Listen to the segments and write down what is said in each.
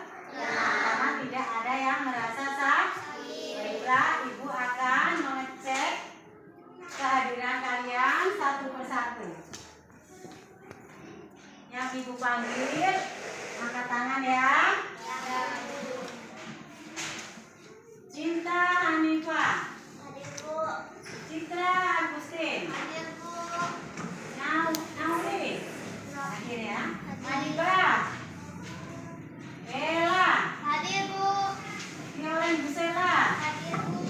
karena tidak ada yang merasa sakit. Baiklah, Ibu akan mengecek kehadiran kalian satu persatu. Yang Ibu panggil, angkat tangan ya. Cinta Hanifah. Hadirku. Citra Agustin. Hadirku. Nauri. Hadir ya. Hanifah. Ella. Hadirku. Violen Busela. Hadirku.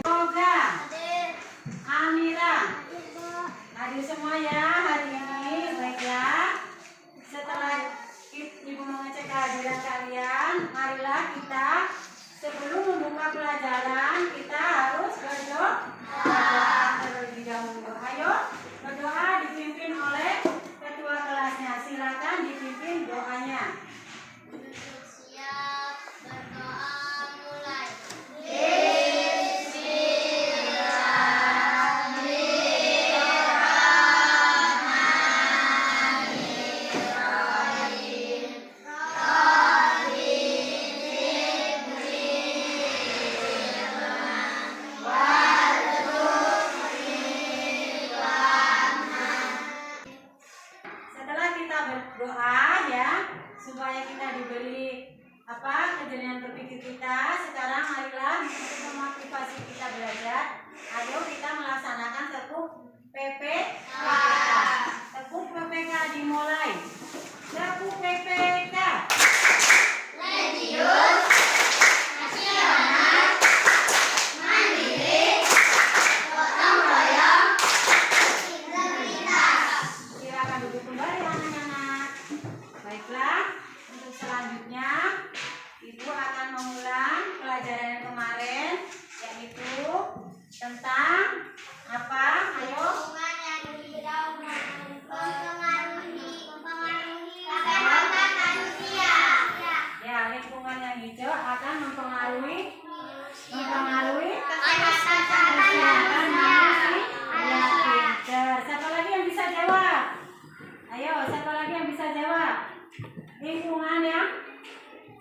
Yoga. Hadir. Amira. Hadirku. Hadir semua ya hari ini. Baiklah, setelah Ibu mengecek kehadiran kalian, marilah kita sebelum membuka pelajaran kita harus berdoa terlebih dahulu. Ayo berdoa dipimpin oleh ketua kelasnya. Silakan dipimpin doanya. Siap, berdoa mulai. Setelah kita berdoa ya, supaya kita diberi kejelian berpikir kita, sekarang marilah untuk memotivasi kita belajar. Ayo kita melaksanakan tekuk PPK. Tekuk PPK dimulai. Tekuk PPK. Religius, nasional, mandiri, gotong royong, integritas. Silakan duduk kembali anak-anak. Baiklah, untuk selanjutnya Ibu akan mengulang pelajaran yang kemarin, yaitu tentang apa? Ayo. Lingkungan yang hijau mempengaruhi kesehatan manusia. Ya, lingkungan yang hijau akan mempengaruhi Kesehatan manusia. Ya, pinter. Siapa lagi yang bisa jawab? Ayo, siapa lagi yang bisa jawab? Lingkungan yang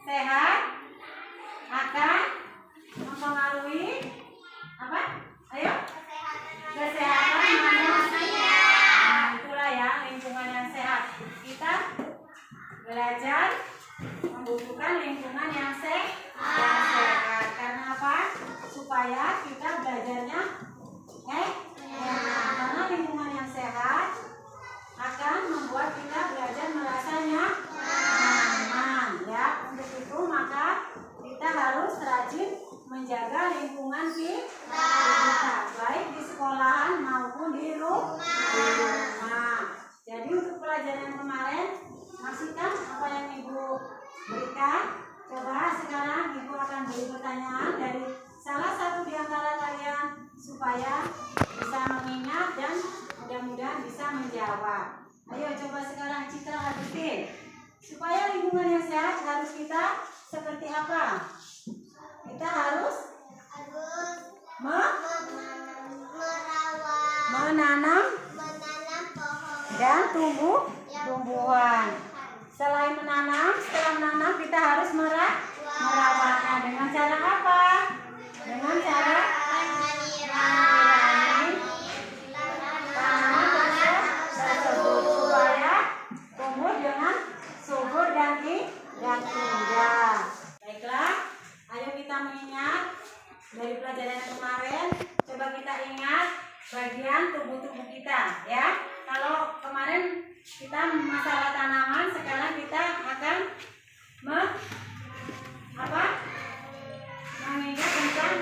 sehat akan mempengaruhi apa? Ayo. Kesehatan manusia. Nah, itulah ya lingkungan yang sehat. Kita belajar membutuhkan lingkungan yang sehat. Karena apa? Supaya kita belajarnya enak. Karena lingkungan yang sehat akan membuat kita belajar merasanya nyaman ya. Untuk itu maka kita harus rajin menjaga lingkungan kita, baik di sekolahan maupun di rumah. Jadi untuk pelajaran yang kemarin, masihkan apa yang Ibu berikan? Coba sekarang Ibu akan beri pertanyaan dari salah satu di antara kalian supaya bisa mengingat dan mudah-mudahan bisa menjawab. Ayo coba sekarang Citra Agustin. Supaya lingkungan yang sehat harus kita seperti apa? Kita harus menanam dan tumbuhan. Selain menanam, setelah menanam kita harus merawatnya. Dengan cara apa? Dengan cara menyiram tanaman tersebut supaya tumbuh dengan subur dan indah. Baiklah, ayo kita mengingat dari pelajaran pelajaran kemarin, coba kita ingat bagian tubuh-tubuh kita ya. Kalau kemarin kita masalah tanaman, sekarang kita akan mengingat tentang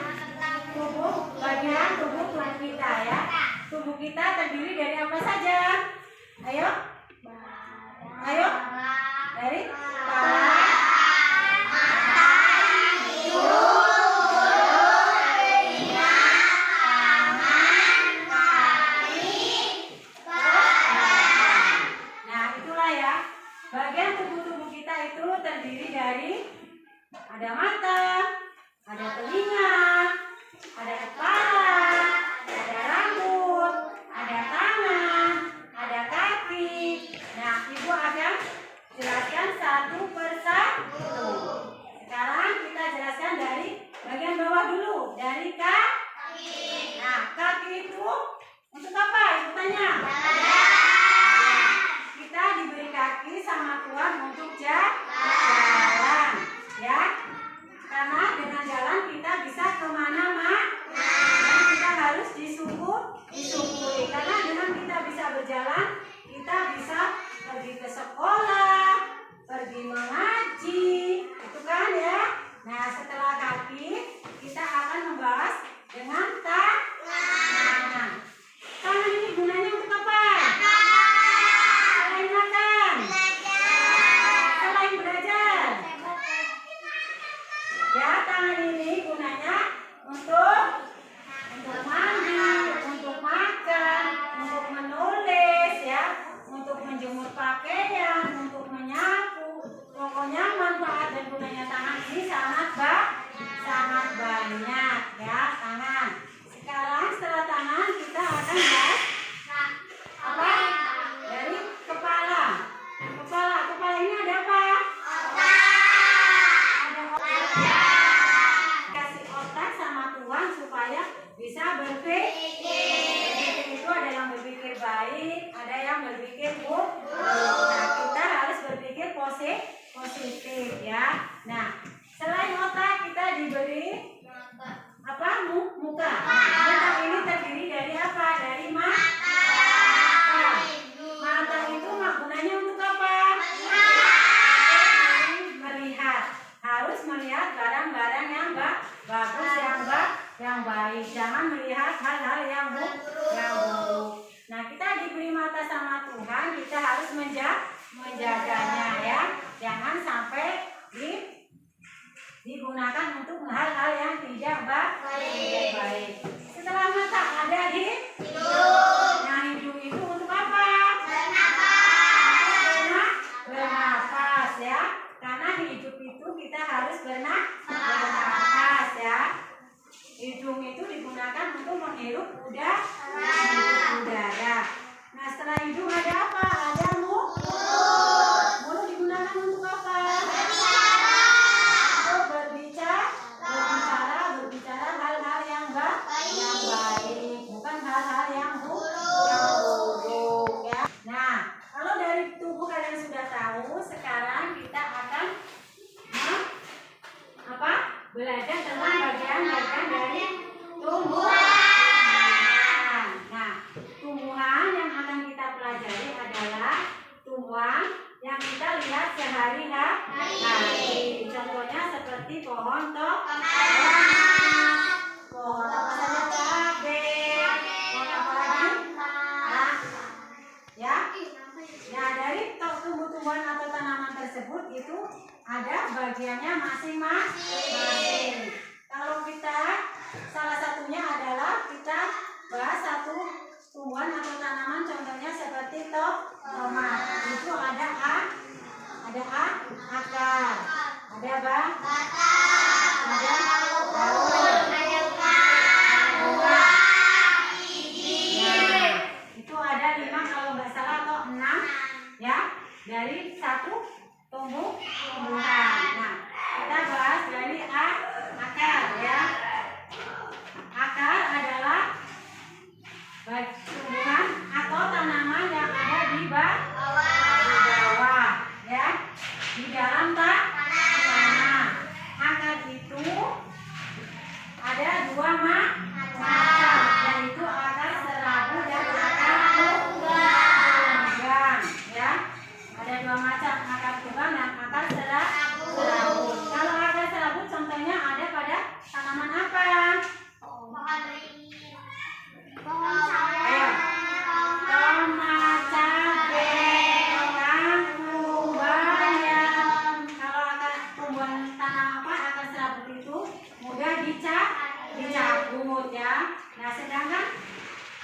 bagian tubuh kita ya. Tubuh kita terdiri dari apa saja? Ayo. Dari kepala, bagian tubuh kita itu terdiri dari ada mata, ada telinga, ada kepala, ada rambut, ada tangan, ada kaki. Nah, Ibu akan jelaskan satu persatu. Sekarang kita jelaskan dari bagian bawah dulu, dari kaki. Nah, kaki itu untuk apa? Ibu tanya. Kita diberi kaki sama Tuhan untuk jalan, ya. Karena dengan jalan kita bisa kemana-mana. Dan kita harus disyukuri. Karena dengan kita bisa berjalan, kita bisa pergi ke sekolah, pergi mengaji, itu kan ya. Nah, setelah kaki, kita akan membahas dengan tangan. Tangan ini gunanya untuk apa? Selain makan, selain belajar. Ya, tangan ini gunanya untuk mandi, untuk makan, untuk menulis ya, untuk menjemur pakaian, untuk menyapu. Pokoknya manfaat dan gunanya tangan ini sangat banyak ya, tangan. Sekarang setelah tangan kita akan bahas apa? Dari kepala. Kepala ini ada apa? Ada otak. Kasih otak sama Tuhan supaya bisa berpikir. Itu ada yang berpikir baik, ada yang berpikir buruk. Nah, kita harus berpikir positif ya. Nah, selain otak kita diberi apa? Muka. Muka ini terdiri dari apa? Dari mata. Mata itu gunanya untuk apa? Melihat. Harus melihat barang-barang yang bagus, yang baik. Jangan melihat hal-hal yang buruk. Nah, kita diberi mata sama Tuhan, kita harus menjaganya ya. Jangan sampai digunakan untuk hal-hal yang tidak baik. Setelah mata ada hidung. Nah, hidung itu untuk apa? Bernafas ya. Karena hidup itu kita harus bernafas ya. Hidung itu digunakan untuk menghirup udara. Nah, setelah hidung ada apa? Ada mulut. Mulut digunakan untuk apa? Berbicara hal-hal yang baik, bukan hal-hal yang buruk ya. Nah, kalau dari tubuh kalian sudah tahu, sekarang kita akan belajar tentang bagian-bagian dari tumbuhan. Nah, tumbuhan yang akan kita pelajari adalah tumbuhan yang kita lihat sehari-hari. Contohnya seperti pohon pohon apa saja? Cabai. Pohon apa lagi? Ya. Nah, dari tumbuh-tumbuhan atau tanaman tersebut itu ada bagiannya masing-masing. Kalau kita salah satunya adalah kita bahas satu tumbuhan atau tanaman, contohnya seperti tomat. Itu ada akar, ada batang, ada daun, buah. Nah, itu ada 5 kalau nggak salah atau 6 ya, dari satu tumbuhan. Nah, kita bahas dari akar ya. Akar adalah tumbuhan atau tanaman yang ada di bawah ya, di dalam tanah. rambut ya. Nah, sedangkan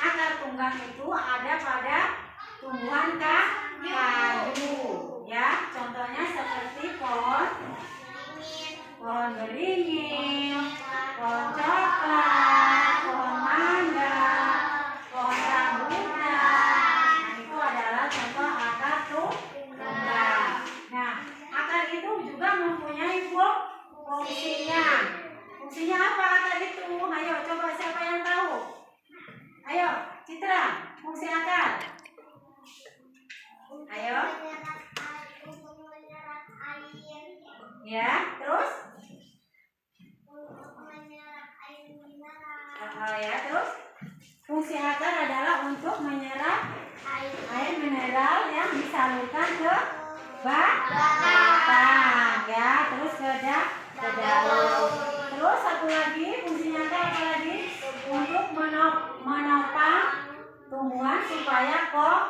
akar tunggang itu ada pada tumbuhan kayu ya. Contohnya seperti pohon beringin, pohon coklat, pohon mangga, pohon rambutan. Nah, itu adalah contoh akar tunggang. Nah, akar itu juga mempunyai fungsinya. Fungsinya apa akar itu? Ayo coba siapa yang tahu? Ayo, Citra, fungsi akar. Ayo. Ya, terus? Ya, terus? Fungsi akar adalah untuk menyerap air mineral yang disalurkan ke batang ya, terus ke daun. Terus satu lagi fungsinya apa lagi? Untuk menopang tumbuhan supaya kokoh.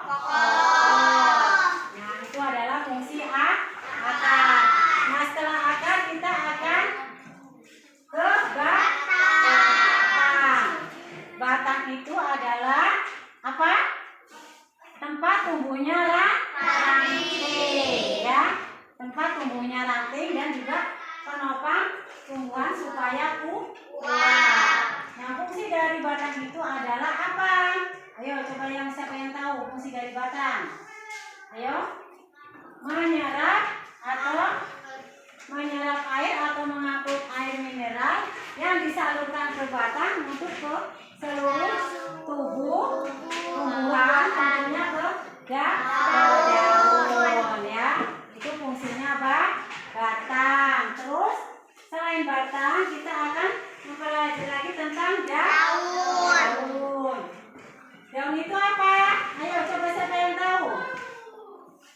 Nah, itu adalah fungsi akar. Nah, setelah akar kita akan ke batang. Batang itu adalah apa? Tempat tumbuhnya ranting ya. Tempat tumbuhnya ranting dan juga penopang tumbuhan supaya kuat. Nah, fungsi dari batang itu adalah apa? Ayo coba siapa yang tahu fungsi dari batang? Ayo. Menyerap air atau mengangkut air mineral yang disalurkan ke batang untuk ke seluruh tubuh tumbuhan, tentunya ke daun ya. Itu fungsinya batang. Terus selain batang kita akan mempelajari lagi tentang daun. Daun itu apa? Ayo coba siapa yang tahu?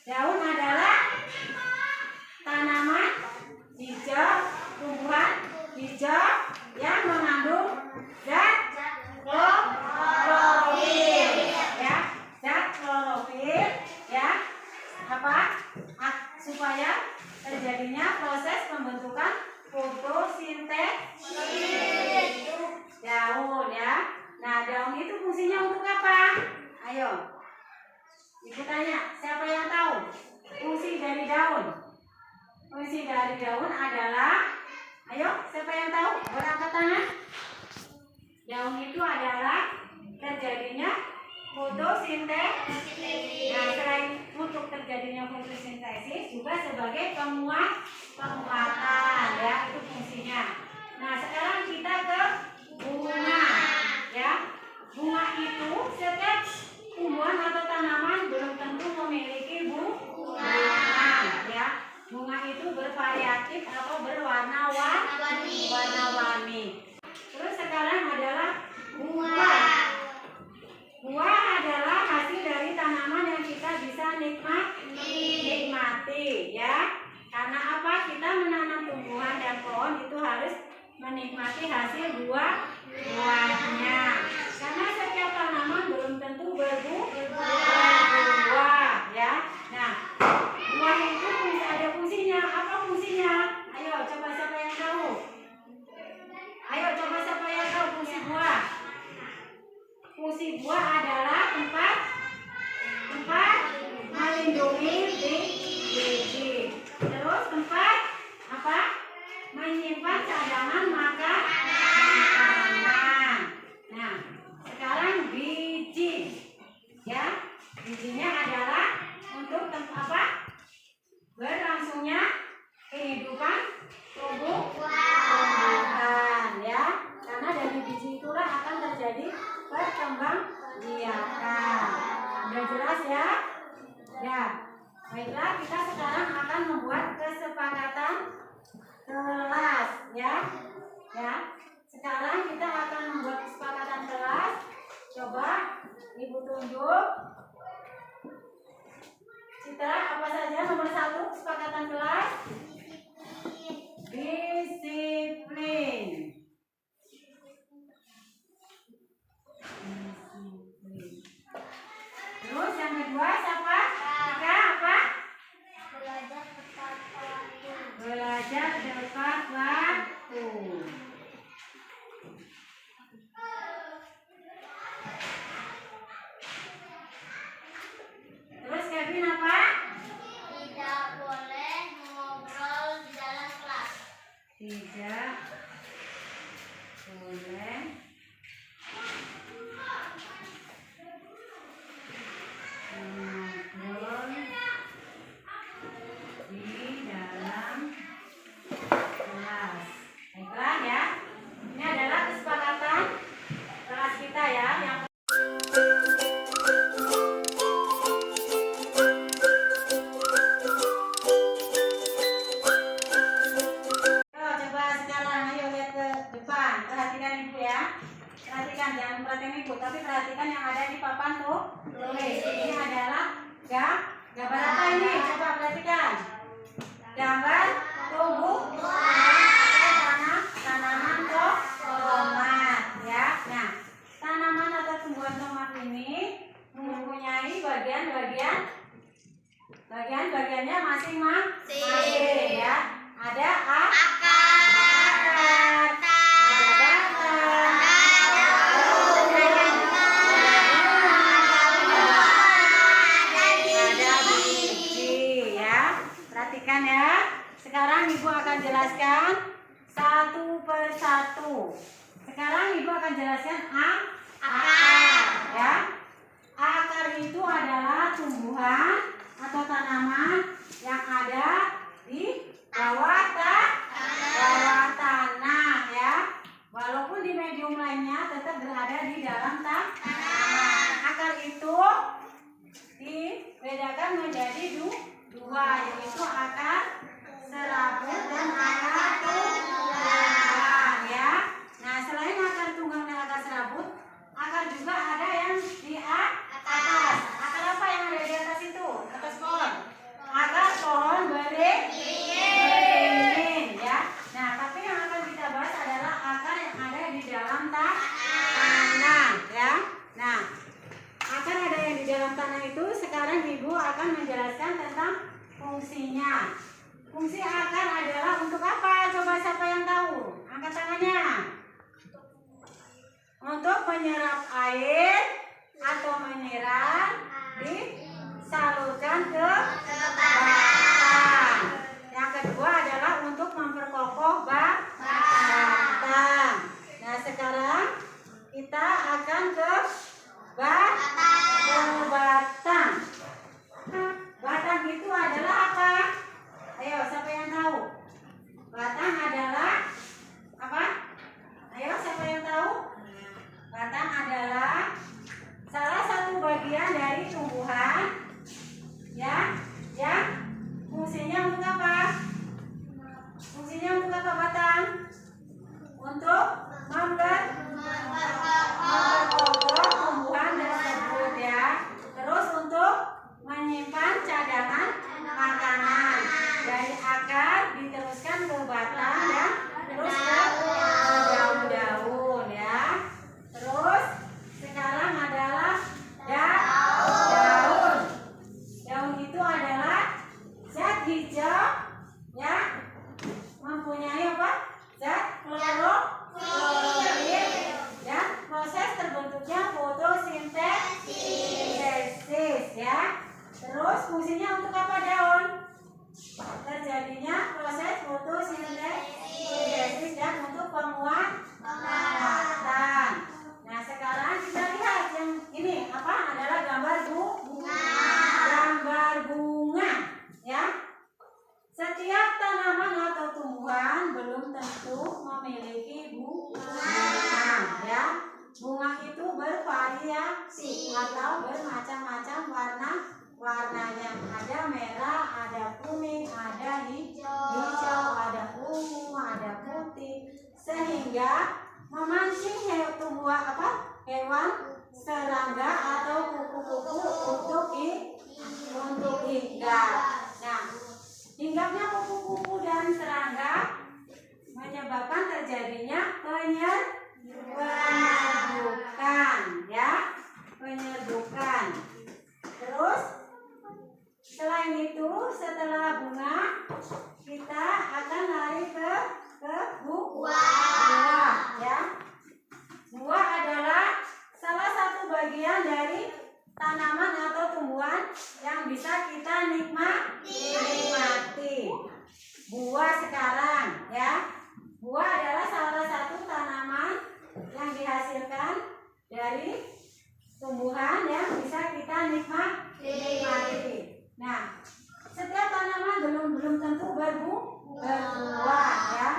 Daun adalah tanaman hijau, tumbuhan hijau yang mengandung zat klorofil ya. Zat klorofil ya. Apa? Supaya terjadinya proses pembentukan fotosintesis daun ya. Nah, daun itu fungsinya untuk apa? Ayo. Ibu tanya, siapa yang tahu fungsi dari daun? Fungsi dari daun adalah, ayo, siapa yang tahu? Berangkat tangan. Daun itu adalah terjadinya fotosintesis. Nah, selain untuk terjadinya fotosintesis juga sebagai penguatan ya, itu fungsinya. Nah, sekarang kita ke bunga ya. Bunga itu setiap tumbuhan atau tanaman belum tentu memiliki bunga ya. Bunga itu bervariatif atau berwarna-warni. Terus sekarang adalah buah. Buah adalah hasil dari tanaman yang kita bisa nikmati ya. Karena apa? Kita menanam tumbuhan dan pohon itu harus menikmati hasil buahnya. Karena setiap tanaman belum tentu berbuah ya. Nah, buah itu ada fungsinya. Apa fungsinya? Ayo coba siapa yang tahu? Ayo coba siapa yang tahu fungsi buah? Fungsi buah adalah tempat melindungi biji. Terus tempat apa? Menyimpan cadangan makanan. Nah, sekarang biji ya. Bijinya adalah untuk apa? Berlangsungnya kehidupan tumbuhan ya. Karena dari biji itulah akan terjadi perkembangbiakan. Sudah jelas ya? Ya. Baiklah, kita sekarang akan membuat kesepakatan kelas ya. Ya. Sekarang kita akan membuat kesepakatan kelas. Coba Ibu tunjuk. Citra, apa saja nomor 1 kesepakatan kelas? Disiplin. Terus yang kedua siapa? Tika apa? Belajar tepat waktu. ya. Perhatikan, jangan perhatikan ibu, tapi perhatikan yang ada di papan tulis. Ini adalah gambar apa ini? Coba perhatikan. Gambar tumbuhan tanaman tomat ya. Nah, tanaman atau tumbuhan tomat ini mempunyai bagiannya masing-masing ya. Ada akar, ada batang, ada biji ya. Perhatikan ya. Sekarang ibu akan jelaskan satu persatu. Sekarang ibu akan jelaskan akar ya. Akar itu adalah tumbuhan atau tanaman yang ada di bawah tanah ya. Walaupun di medium lainnya tetap berada di dalam tanah. Akar itu dibedakan menjadi dua, yaitu akar serabut dan akar tunggang ya. Nah, selain akar tunggang dan akar serabut, akar juga ada yang di atas. Akar apa yang ada di atas itu? Atas pohon. Akar pohon beringin ya. Nah, tapi yang akan kita bahas adalah akar yang ada di dalam tanah ya. Nah, akar ada yang di dalam tanah itu sekarang ibu akan menjelaskan tentang fungsinya. Fungsi akar adalah untuk apa? Coba siapa yang tahu? Angkat tangannya. Untuk menyerap air atau mineral disalurkan ke batang. Yang kedua adalah untuk memperkokoh batang. Nah, sekarang kita akan ke batang. Batang itu adalah apa? Ayo, siapa yang tahu? Batang adalah apa? Ayo, siapa yang tahu? Batang adalah salah satu bagian dari tumbuhan ya, yang fungsinya untuk apa? Fungsinya untuk apa batang? Untuk memperkokoh tumbuhan tersebut ya. Terus untuk menyimpan cadangan makanan. Dari akar diteruskan ke batang dan terus ke daun-daun ya. Terus sekarang adalah daun. Daun itu adalah zat hijau ya, mempunyai apa? Zat klorofil dan proses terbentuknya fotosintesis ya. Terus fungsinya untuk apa daun? Terjadinya proses fotosintesis dan untuk penguatan. Nah, sekarang kita lihat yang ini apa? Adalah gambar bunga ya. Setiap tanaman atau tumbuhan belum tentu memiliki bunga ya. Bunga itu bervariasi atau bermacam-macam warnanya. Ada merah, ada kuning, ada hijau, ada ungu, ada putih, sehingga memancing hewan serangga atau kupu-kupu untuk hinggap. Nah, hinggapnya kupu-kupu dan serangga menyebabkan terjadinya penyerbukan ya, penyerbukan. Terus selain itu, setelah bunga kita akan lari ke buah ya. Buah adalah salah satu bagian dari tanaman atau tumbuhan yang bisa kita nikmati. Buah sekarang ya. Buah adalah salah satu tanaman yang dihasilkan dari tumbuhan yang bisa kita nikmati. Nah, setiap tanaman belum tentu berbuah ya.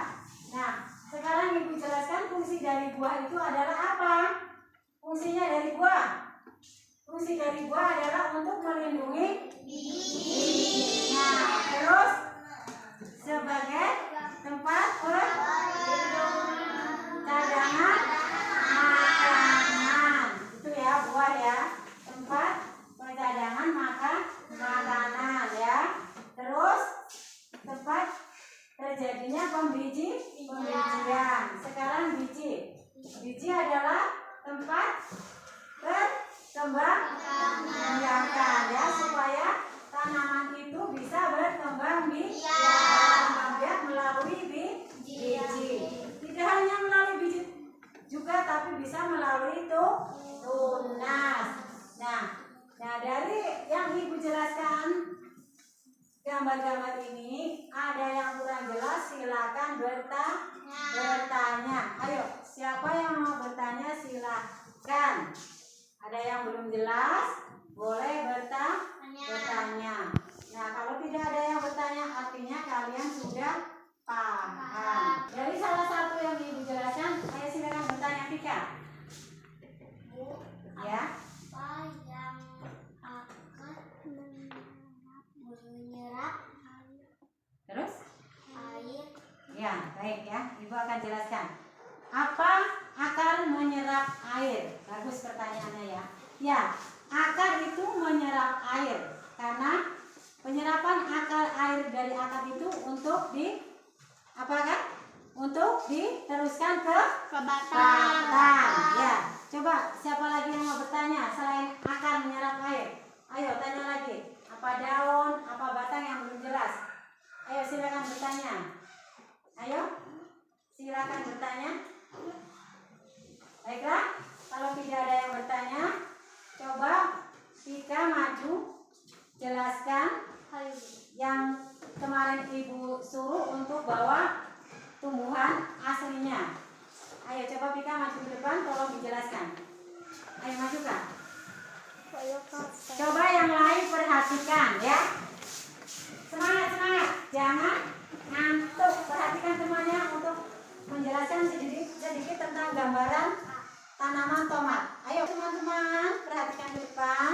Nah, sekarang ibu jelaskan fungsi dari buah itu adalah apa? Fungsinya dari buah. Fungsi dari buah adalah untuk melindungi biji. Nah, terus sebagai tempat cadangan melalui tunas. Nah, dari yang Ibu jelaskan gambar-gambar ini, ada yang kurang jelas silakan bertanya. Ayo, siapa yang mau bertanya silakan. Ada yang belum jelas, boleh bertanya. Nah, kalau tidak ada yang bertanya, artinya kalian sudah paham. Dari salah satu yang Ibu jelaskan, ayo silakan bertanya, Tika. Bu, Ya. apa yang akan menyerap Terus? air? Ya, baik ya. Ibu akan jelaskan. Apa akar menyerap air? Bagus pertanyaannya ya. Ya, akar itu menyerap air. Karena penyerapan akar air dari akar itu untuk untuk diteruskan ke batang. Ya, coba siapa lagi yang mau bertanya selain akar menyerap air? Ayo tanya lagi. Apa daun, apa batang yang belum jelas? Ayo silakan bertanya. Ayo, silakan bertanya. Baiklah, kalau tidak ada yang bertanya, coba Tika maju jelaskan yang kemarin Ibu suruh untuk bawa tumbuhan aslinya. Ayo coba Tika maju ke depan, tolong dijelaskan. Ayo maju Kak. Coba yang lain perhatikan ya. Semangat, jangan ngantuk. Perhatikan semuanya untuk menjelaskan sedikit tentang gambaran tanaman tomat. Ayo teman-teman, perhatikan ke depan.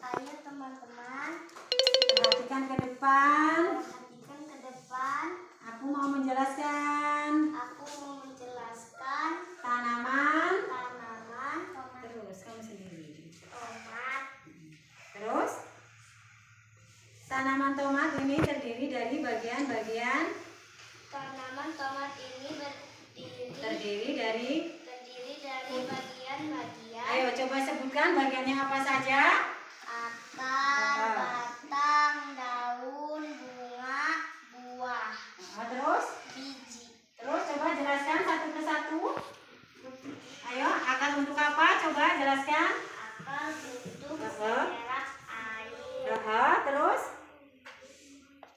Ayo teman-teman, Perhatikan ke depan. perhatikan ke depan. Aku mau menjelaskan Aku mau menjelaskan tanaman. tanaman tomat. Terus kamu sendiri. Terus tanaman tomat ini terdiri dari bagian-bagian. Tanaman tomat ini Terdiri dari. bagian-bagian Ayo coba sebutkan bagiannya apa saja. akar, batang, daun, bunga, buah, Terus biji. Terus coba jelaskan satu persatu. Ayo, akar untuk apa? Coba jelaskan. Akar untuk menyerap air. Terus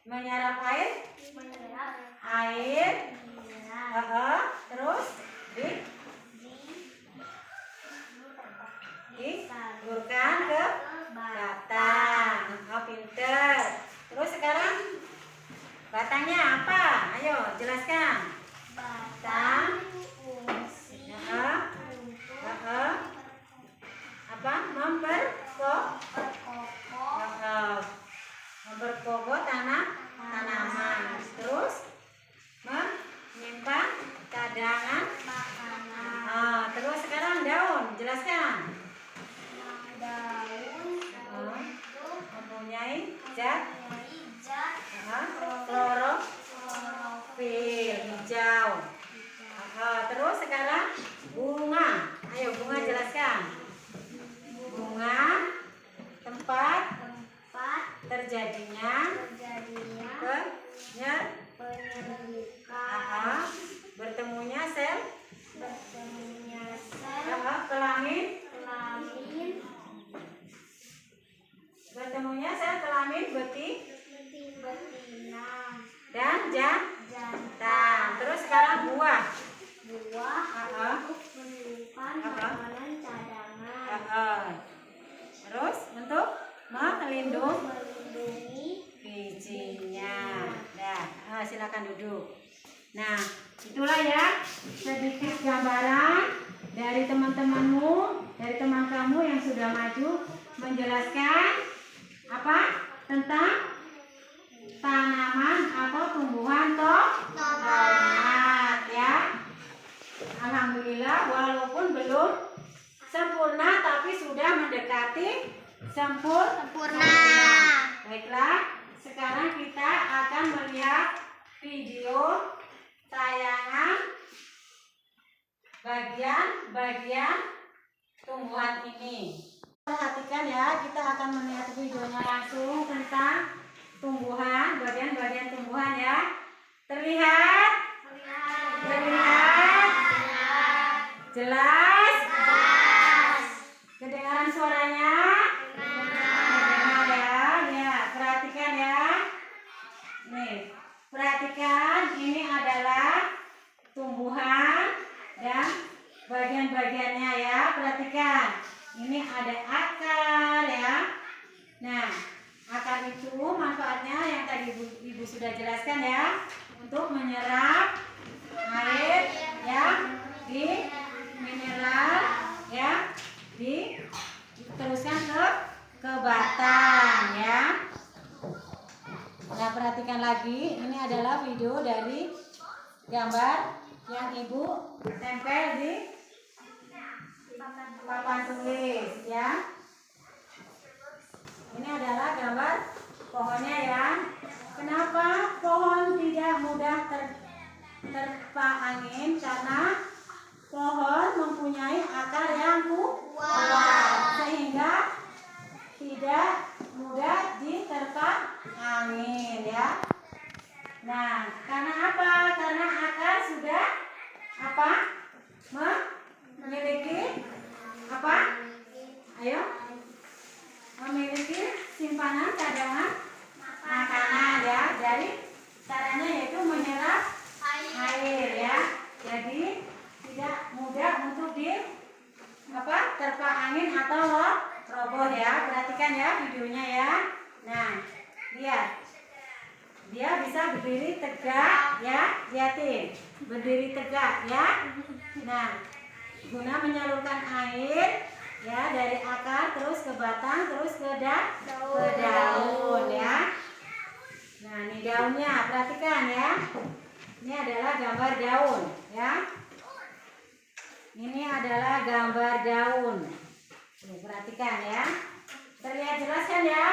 menyerap air. Menyerap Air. mineral. Terus disalurkan ke batang. Oh, pinter. Terus sekarang batangnya apa? Ayo jelaskan. Batang fungsi Apa? Memperkokoh tanaman. Terus menyimpan cadangan makanan. terus sekarang daun, jelaskan. Daun untuk Mempunyai zat zat klorofil hijau. Terus sekarang bunga. Ayo bunga jelaskan. Bunga tempat terjadinya penyerbukan, bertemunya sel kelamin, kelamin betina, dan jantan. Terus sekarang buah. untuk menyimpan makanan cadangan, Terus untuk melindungi melindungi bijinya. Silakan duduk. Nah, itulah ya sedikit gambaran dari teman-temanmu, dari teman kamu yang sudah maju menjelaskan apa tentang tanaman atau tumbuhan tomat ya. Alhamdulillah walaupun belum sempurna tapi sudah mendekati sempurna. Baiklah, sekarang kita akan melihat video tayangan bagian-bagian tumbuhan ini. Perhatikan ya, kita akan melihat videonya langsung tentang tumbuhan, bagian-bagian tumbuhan ya. Terlihat? Terlihat? Jelas? perhatikan. Ini ada akar ya. Nah, akar itu manfaatnya yang tadi Ibu sudah jelaskan ya, untuk menyerap air ya di mineral ya, diteruskan ke batang ya. Nah, perhatikan lagi, ini adalah video dari gambar yang Ibu tempel di papan tulis ya. Ini adalah gambar pohonnya ya. Kenapa pohon tidak mudah terpa angin? Karena pohon mempunyai akar yang kuat sehingga tidak mudah diterpa angin ya. Nah, karena apa? Karena akar sudah apa? Memiliki apa? Ayo. Memiliki simpanan cadangan makanan ya. Jadi caranya yaitu menyerap air ya. Jadi tidak mudah untuk terpa angin atau roboh ya. Perhatikan ya videonya ya. Nah, lihat. Dia bisa berdiri tegak ya, lihatin. Berdiri tegak ya. Nah, guna menyalurkan air ya dari akar terus ke batang terus ke daun ya. Nah, ini daunnya, perhatikan ya. Ini adalah gambar daun ya. Ini adalah gambar daun. Tuh, perhatikan ya. Terlihat jelas kan ya?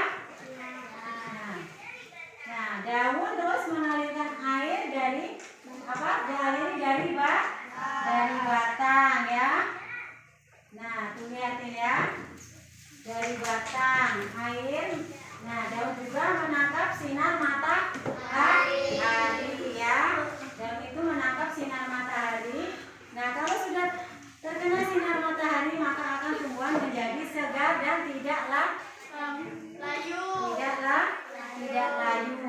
Nah, daun terus mengalirkan air dari dari batang ya. Nah, tuh lihatin ya. Dari batang air. Nah, daun juga menangkap sinar matahari ya. Daun itu menangkap sinar matahari. Nah, kalau sudah terkena sinar matahari maka akan tumbuhan menjadi segar dan tidaklah layu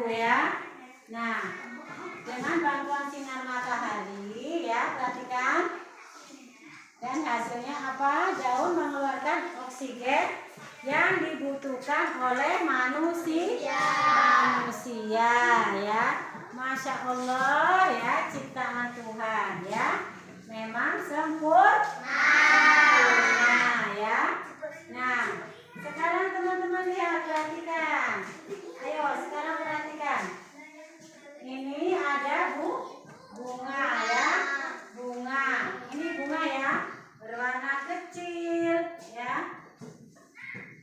ya. Nah, dengan bantuan sinar matahari ya, perhatikan. Dan hasilnya apa? Daun mengeluarkan oksigen yang dibutuhkan oleh manusia ya. Masya Allah ya, ciptaan Tuhan ya. Memang sempurna ya. Nah, sekarang teman-teman lihat, perhatikan. Ayo, sekarang perhatikan. Ini ada bunga ya. Bunga. Ini bunga ya. Berwarna kecil ya.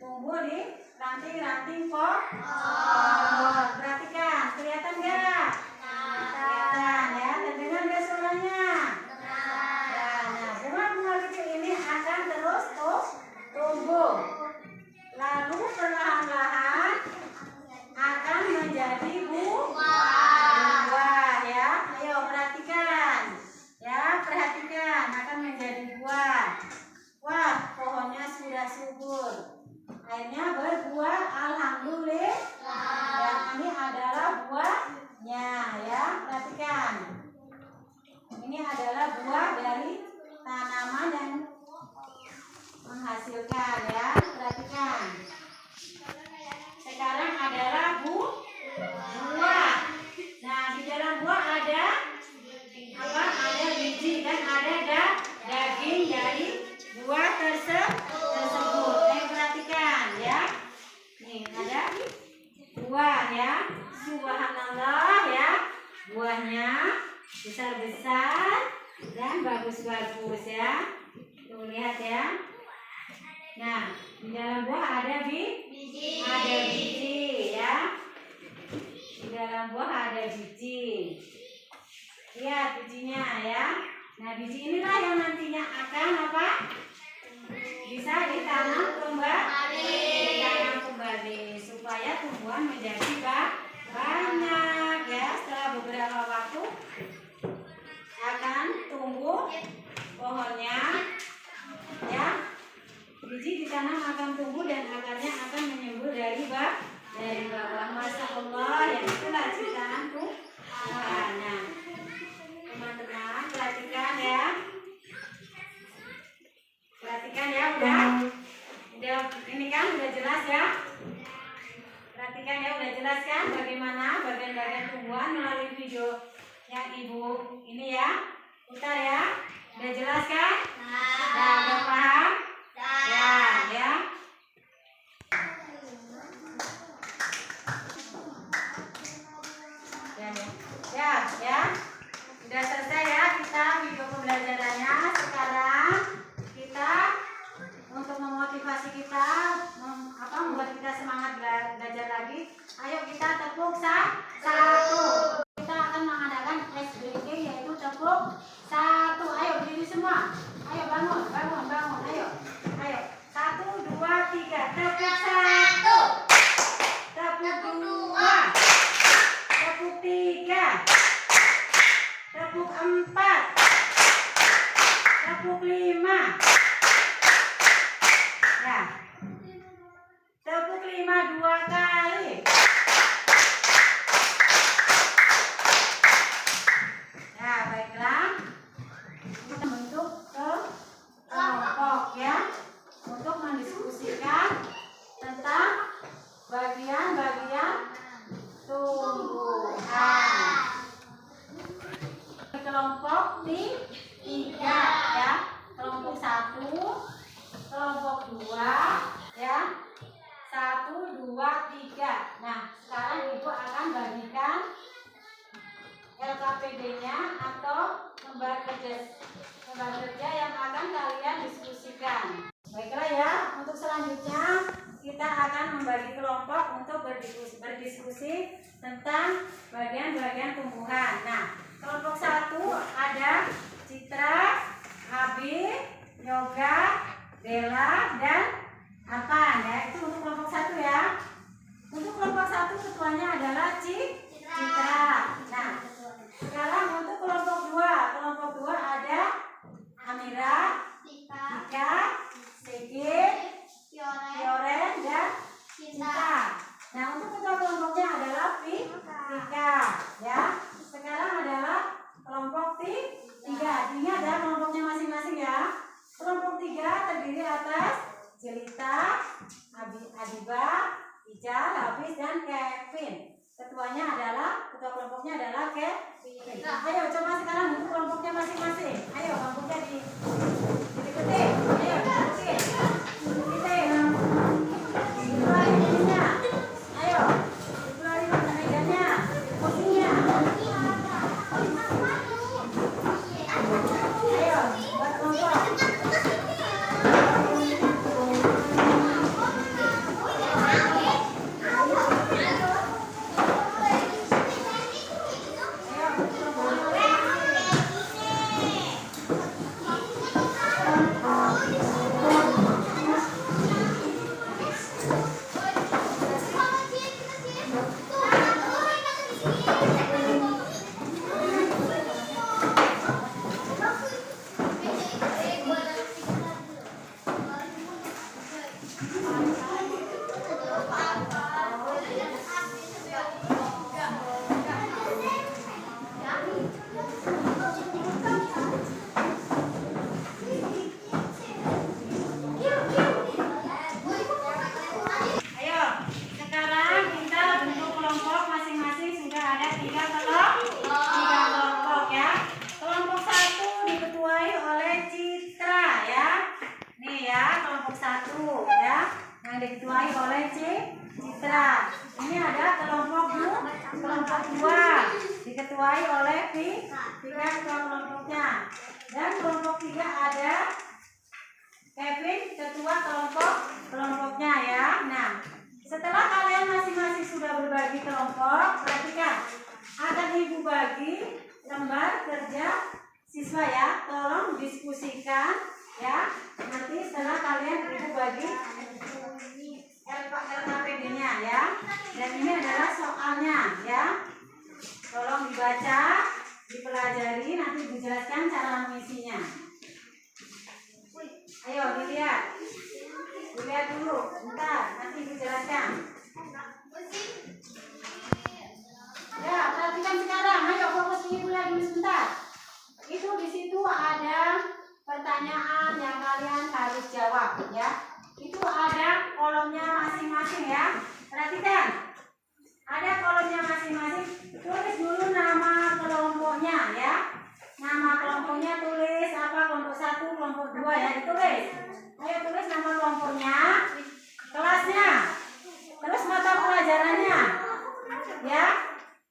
Tumbuh di ranting-ranting pohon. Perhatikan, kelihatan enggak? Kelihatan ya. Terdengar enggak suaranya? Nah, bunga-bunga kecil ini akan terus tumbuh. Lalu perlahan-lahan akan menjadi buah ya. Ayo perhatikan ya, perhatikan, akan menjadi buah. Wah, pohonnya sudah subur, akhirnya berbuah, alhamdulillah. Dan ini adalah buahnya ya, perhatikan. Ini adalah buah dari tanaman yang menghasilkan ya, perhatikan. Sekarang adalah buah. Nah, di dalam buah ada apa? Ada biji dan ada daging dari buah tersebut. Perhatikan ya. Nih, ada buah ya. Subhanallah ya. Buahnya besar-besar dan bagus-bagus ya. Tuh, lihat ya. Nah, di dalam buah ada biji ya. Di dalam buah ada biji. Lihat bijinya ya. Nah, biji inilah yang nantinya akan apa? Bisa ditanam kembali supaya tumbuhan menjadi banyak ya. Setelah beberapa waktu akan tumbuh pohonnya ya. Biji ditanam akan tumbuh dan akarnya akan menyembur dari bawah. Masya Allah, yang itulah ciptaan Tuhan. Nah, teman-teman perhatikan ya. Perhatikan perhatikan ya, udah ini kan udah jelas ya. Perhatikan ya, udah jelas kan bagaimana bagian-bagian tumbuhan melalui video yang ibu ini ya putar ya. Udah jelas kan? Udah paham? Ya. Ya. Sudah selesai ya kita video pembelajarannya. Sekarang kita untuk memotivasi kita, membuat kita semangat belajar lagi. Ayo kita tepuk satu. Kita akan mengadakan SBG yaitu tepuk satu. Ayo berdiri semua. Ayo bangun. Ayo. 1, 2, 3. Tepuk satu. Tepuk dua. Tepuk tiga. Tepuk 4. Tepuk 5. Ya. Tepuk 5 2 kali. Ya, baiklah. Kita bentuk kelompok ya untuk mendiskusikan tentang bagian-bagian tumbuhan. Kelompok 3 ya. Kelompok 1, kelompok 2 ya. 1, 2, 3. Nah, sekarang ibu akan bagikan LKPD-nya atau lembar kerja yang akan kalian diskusikan. Baiklah ya, untuk selanjutnya kita akan membagi kelompok untuk berdiskusi tentang bagian-bagian tumbuhan. Nah, kelompok 1 ada Citra, Abi, Yoga, Bella, dan Arpan ya. Itu untuk kelompok 1 ya. Untuk kelompok 1 ketuanya adalah Citra. Nah, sekarang untuk kelompok 2. Kelompok 2 ada Amira, Tika, Sigit, Fioren, dan Cinta. Nah, untuk ketua kelompoknya adalah Tika ya. Sekarang adalah kelompok 3. Ini ada kelompoknya masing-masing ya. Kelompok 3 terdiri atas Jelita, Adiba, Ijal, Hafiz, dan Kevin. Ketua kelompoknya adalah Kevin. Ayo coba sekarang untuk kelompoknya masing-masing. Ayo kelompoknya diikuti. Ayo diikuti. Ayo dipelajari medannya, posisinya. Ayo buat kelompok. Yang diketuai oleh Citra. Ini ada kelompok 2 diketuai oleh Tika ketua kelompoknya. Dan kelompok 3 ada Kevin ketua kelompoknya ya. Nah, setelah kalian masing-masing sudah berbagi kelompok, perhatikan akan ibu bagi lembar kerja siswa ya. Tolong diskusikan ya. Nanti setelah kalian ibu bagi LKPD-nya ya. Dan ini adalah soalnya ya. Tolong dibaca, dipelajari, nanti dijelaskan cara mengisinya. Ayo dilihat. Dilihat dulu, bentar, nanti dijelaskan. Ya, perhatikan sekarang. Ayo fokus ibu lagi sebentar. Itu di situ ada pertanyaan yang kalian harus jawab. jawab ya. Itu ada kolomnya masing-masing ya. Perhatikan. Ada kolomnya masing-masing. Tulis dulu nama kelompoknya ya. Nama kelompoknya tulis apa, kelompok 1, kelompok 2 ya, ditulis. Ayo tulis nama kelompoknya, kelasnya, terus mata pelajarannya. Ya.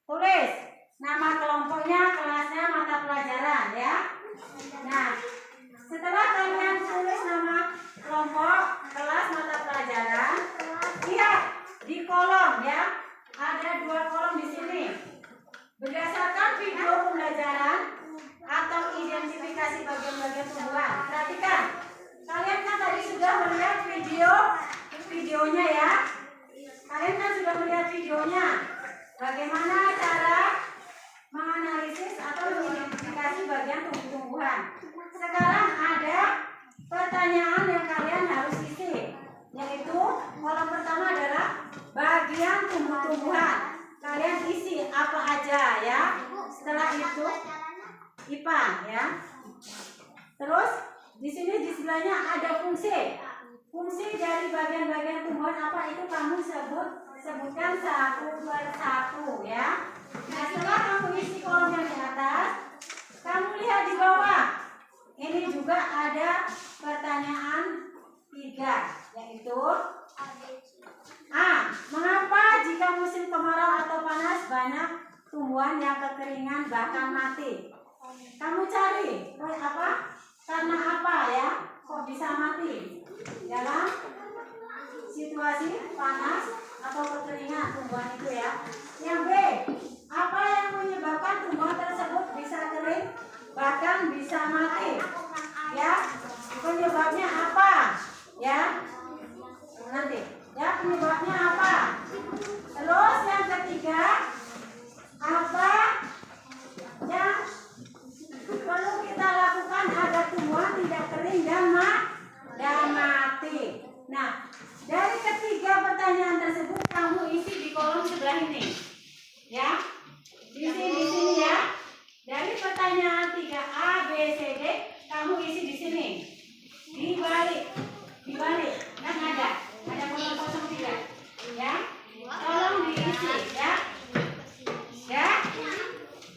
Tulis nama kelompoknya, kelasnya, mata pelajaran ya. Nah, setelah kalian tulis nama kelompok, kelas, mata pelajaran, lihat di kolom ya. Ada 2 kolom di sini. Berdasarkan video pembelajaran atau identifikasi bagian-bagian tumbuhan. Perhatikan. Kalian kan tadi sudah melihat videonya ya. Kalian kan sudah melihat videonya. Bagaimana cara menganalisis atau mengidentifikasi bagian tumbuh-tumbuhan. Sekarang ada pertanyaan yang kalian harus isi, yaitu kolom pertama adalah bagian tumbuh-tumbuhan. Kalian isi apa aja ya. Setelah itu IPA ya. Terus di sini di sebelahnya ada fungsi. Fungsi dari bagian-bagian tumbuhan apa itu kamu sebutkan satu persatu ya. Nah, setelah kamu isi kolom yang di atas, kamu lihat di bawah. Ini juga ada pertanyaan 3, yaitu A. Mengapa jika musim kemarau atau panas banyak tumbuhan yang kekeringan bahkan mati? Kamu cari apa? Karena apa ya? Kok bisa mati? Dalam situasi panas atau kekeringan tumbuhan itu ya. Yang B. Apa yang menyebabkan tumbuhan tersebut bisa kering bahkan bisa mati? Ya. Penyebabnya apa? Ya. Nanti. Ya, penyebabnya apa? Terus yang ketiga, apa yang perlu kita lakukan agar tumbuhan tidak kering dan mati? Nah, dari ketiga pertanyaan tersebut kamu isi di kolom sebelah ini. Ya. Di sini ya. Dari pertanyaan 3A, B, C, D, kamu isi di sini. Dibalik. Kan ada kolom kosong 3 ya, tolong diisi ya.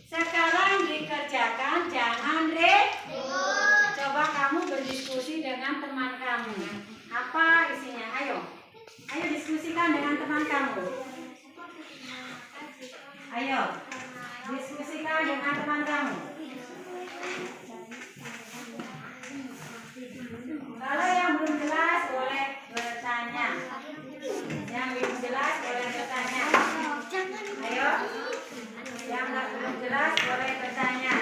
Sekarang dikerjakan, jangan coba kamu berdiskusi dengan teman kamu. Apa isinya? Ayo diskusikan dengan teman kamu. Ayo diskusikan dengan teman kamu. Kalau yang belum jelas boleh bertanya. Yang belum jelas boleh bertanya. Ayo. Yang belum jelas boleh bertanya.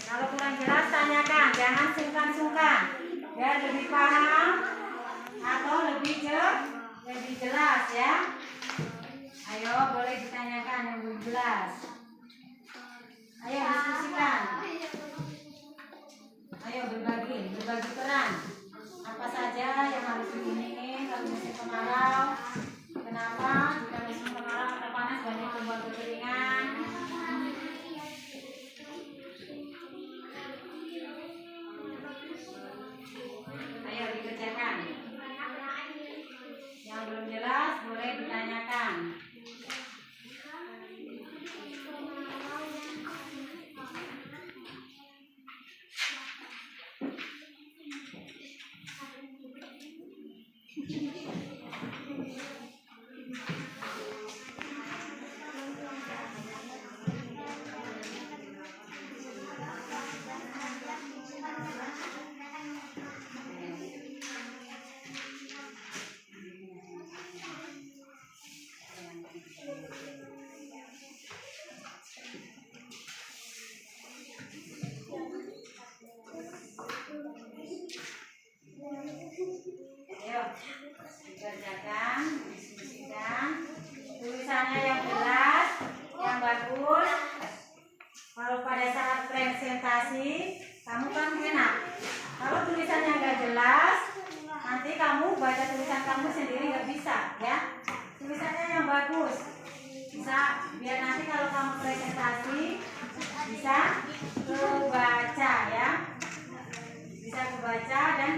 Kalau kurang jelas tanyakan, jangan sungkan-sungkan. Biar lebih paham atau lebih jelas ya. Ayo boleh ditanyakan yang belum jelas. Ayo diskusikan. Ayo berbagi peran. Apa saja yang harus diiming kalau musim kemarau? Kenapa jika musim kemarau atau panas banyak tumbuhan kekeringan? Ayo dikerjakan. Yang belum jelas boleh ditanyakan. Ayo dikerjakan, diskusikan. Tulisannya yang jelas, yang bagus. Kalau pada saat presentasi kamu kan enak. Kalau tulisannya nggak jelas, nanti kamu baca tulisan kamu sendiri nggak bisa ya. Tulisannya yang bagus, bisa biar nanti kalau kamu presentasi bisa kebaca ya, bisa kebaca dan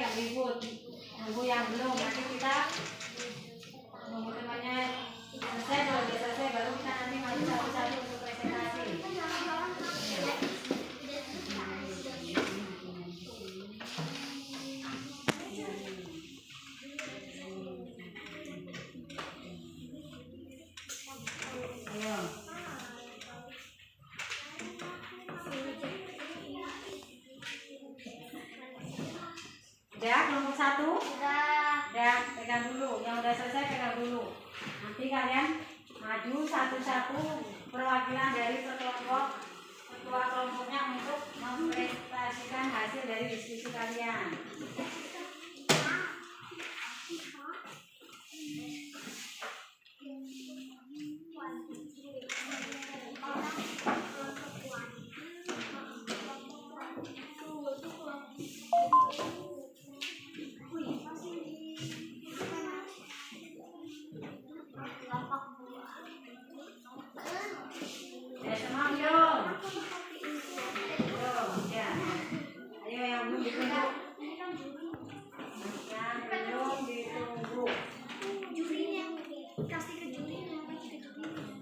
nggak ribut. Nunggu yang belum, nanti kita nunggu temannya selesai. Kalau dia selesai baru kita nanti maju satu-satu untuk presentasi. Ayo. Udah, kelompok 1? Udah, pegang dulu. Yang udah selesai pegang dulu. Nanti kalian maju satu-satu perwakilan dari kelompok, ketua kelompoknya untuk mempresentasikan hasil dari diskusi kalian. Ya semua belum? Belum, ya. Ayo yang belum ditunggu. Yang belum ditunggu. Jurinya kasih ke jurinya, kasih ke jurinya.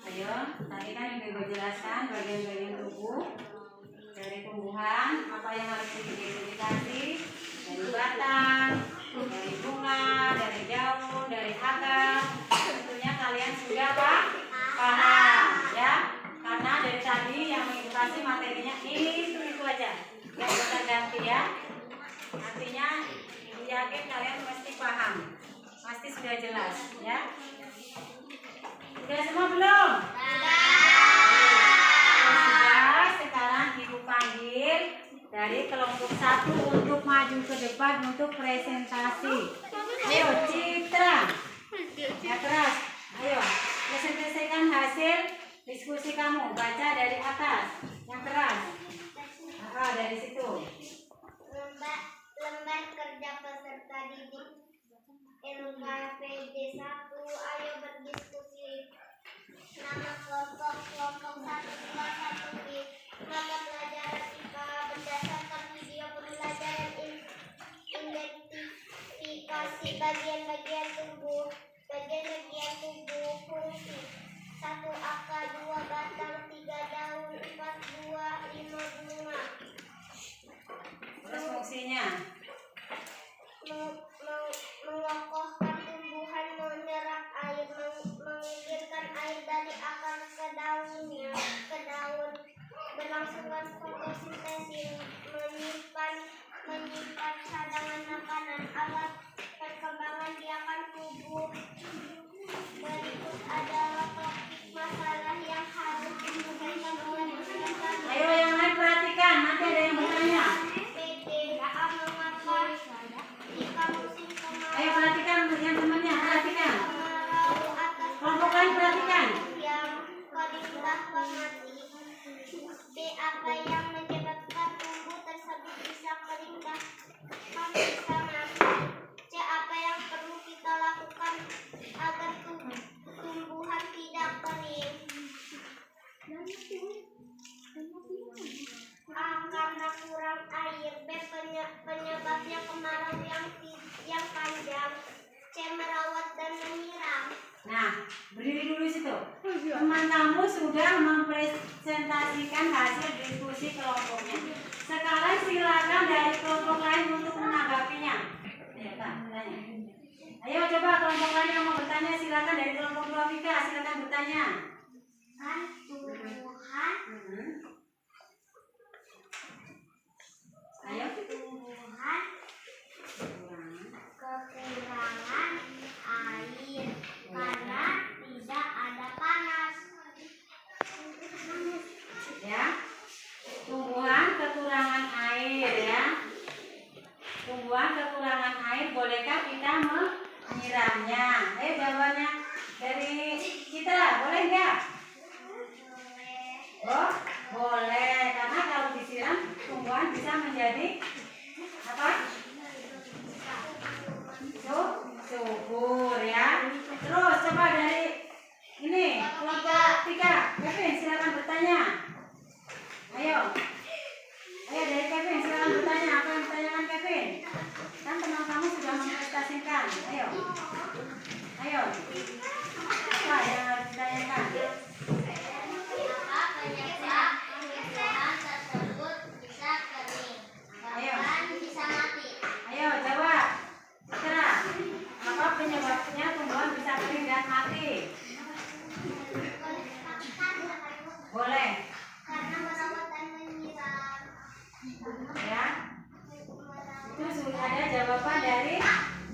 Ayo, tadi kan ibu jelaskan bagian-bagian tubuh dari tumbuhan, apa yang harus diidentifikasi dari batang, dari bunga, dari daun, dari akar. Tentunya kalian sudah paham, ya? Karena dari tadi yang mengedukasi materinya itu aja, yang kita ganti ya. Artinya ibu yakin kalian mesti paham, pasti sudah jelas, ya? Sudah semua belum? Sudah, sekarang ibu panggil dari kelompok 1 untuk maju ke depan untuk presentasi. Ayo Citra, ya keras. Ayo presentasikan hasil diskusi kamu. Baca dari atas, yang keras. Dari situ. Lembar kerja peserta didik LKPD 1. Ayo berdiskusi. Nama kelompok 1, 2, 1B. Mata pelajaran IPA berdasarkan video pembelajaran identifikasi bagian-bagian tubuh. Bagian-bagian tubuh fungsi. 1 akar, 2 batang, 3 daun, 4 buah, 5 bunga. Terus fungsinya? Mengokohkan tumbuhan, menyerap air, mengalirkan air dari akar ke daunnya, ke daun, berlangsungkan fotosintesis, menyimpan cadangan makanan, alat perkembangan biakan tubuh. Berikut adalah topik masalah yang harus diselesaikan oleh peserta. Ayo yang lain perhatikan, nanti ada yang bertanya. Ayo perhatikan yang temannya, perhatikan. Kelompok lain perhatikan. Yang kerindah mati. B. Apa yang menyebabkan tumbuh tersebut bisa kerindah bisa mati. C. Apa yang perlu kita lakukan agar tumbuhan tidak kering. A. Karena kurang air. B. Penyebabnya kemarau yang panjang. C. Merawat dan menyiram. Nah, berdiri dulu situ. Teman kamu sudah mempresentasikan hasil diskusi kelompoknya. Sekarang silakan dari kelompok lain untuk menanggapinya. Ayo, Kak, bertanya. Ayo coba kelompok lain yang mau bertanya, silakan dari kelompok 2 Vika, silakan bertanya. Kan tumbuhan. Ayo. Tumbuhan kekurangan air karena tidak ada panas. Ya, tumbuhan kekurangan air ya. tumbuhan kekurangan air, bolehkah kita menyiramnya? Ayo jawabannya dari Citra, boleh nggak? Oh, boleh. Karena kalau disiram tumbuhan bisa menjadi apa? Subur ya. Terus coba dari ini kelompok 3. Kevin, silakan bertanya. Ayo. Ayo dari Kevin, silakan bertanya. Apa yang ditanyakan Kevin? Kan teman kamu sudah mempresentasikan. Ayo. Ayo. Apa yang harus ditanyakan? Mengapa penyebab tumbuhan tersebut bisa kering? Bahkan bisa mati. Ayo jawab. Citra. Apa penyebabnya tumbuhan bisa kering dan mati? Boleh. Karena merawat dan menyiram. Ya. Itu sudah ada jawaban dari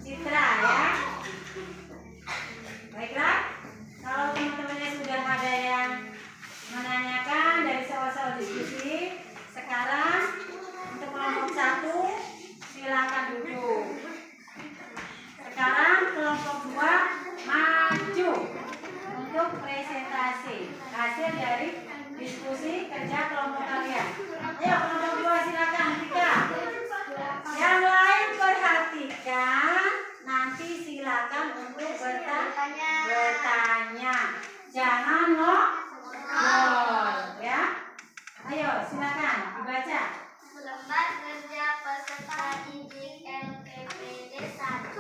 Citra ya. Baiklah. Kalau teman-temannya sudah ada yang menanyakan dari soal-soal diskusi, sekarang untuk kelompok 1 silakan duduk. Sekarang kelompok 2 maju untuk presentasi hasil dari diskusi kerja kelompok kalian. Ayo kelompok 2 silakan. 3. Yang lain perhatikan, nanti silakan untuk bertanya. Jangan ngobrol ya. Ayo silakan dibaca. Lembar kerja peserta didik LKPD 1.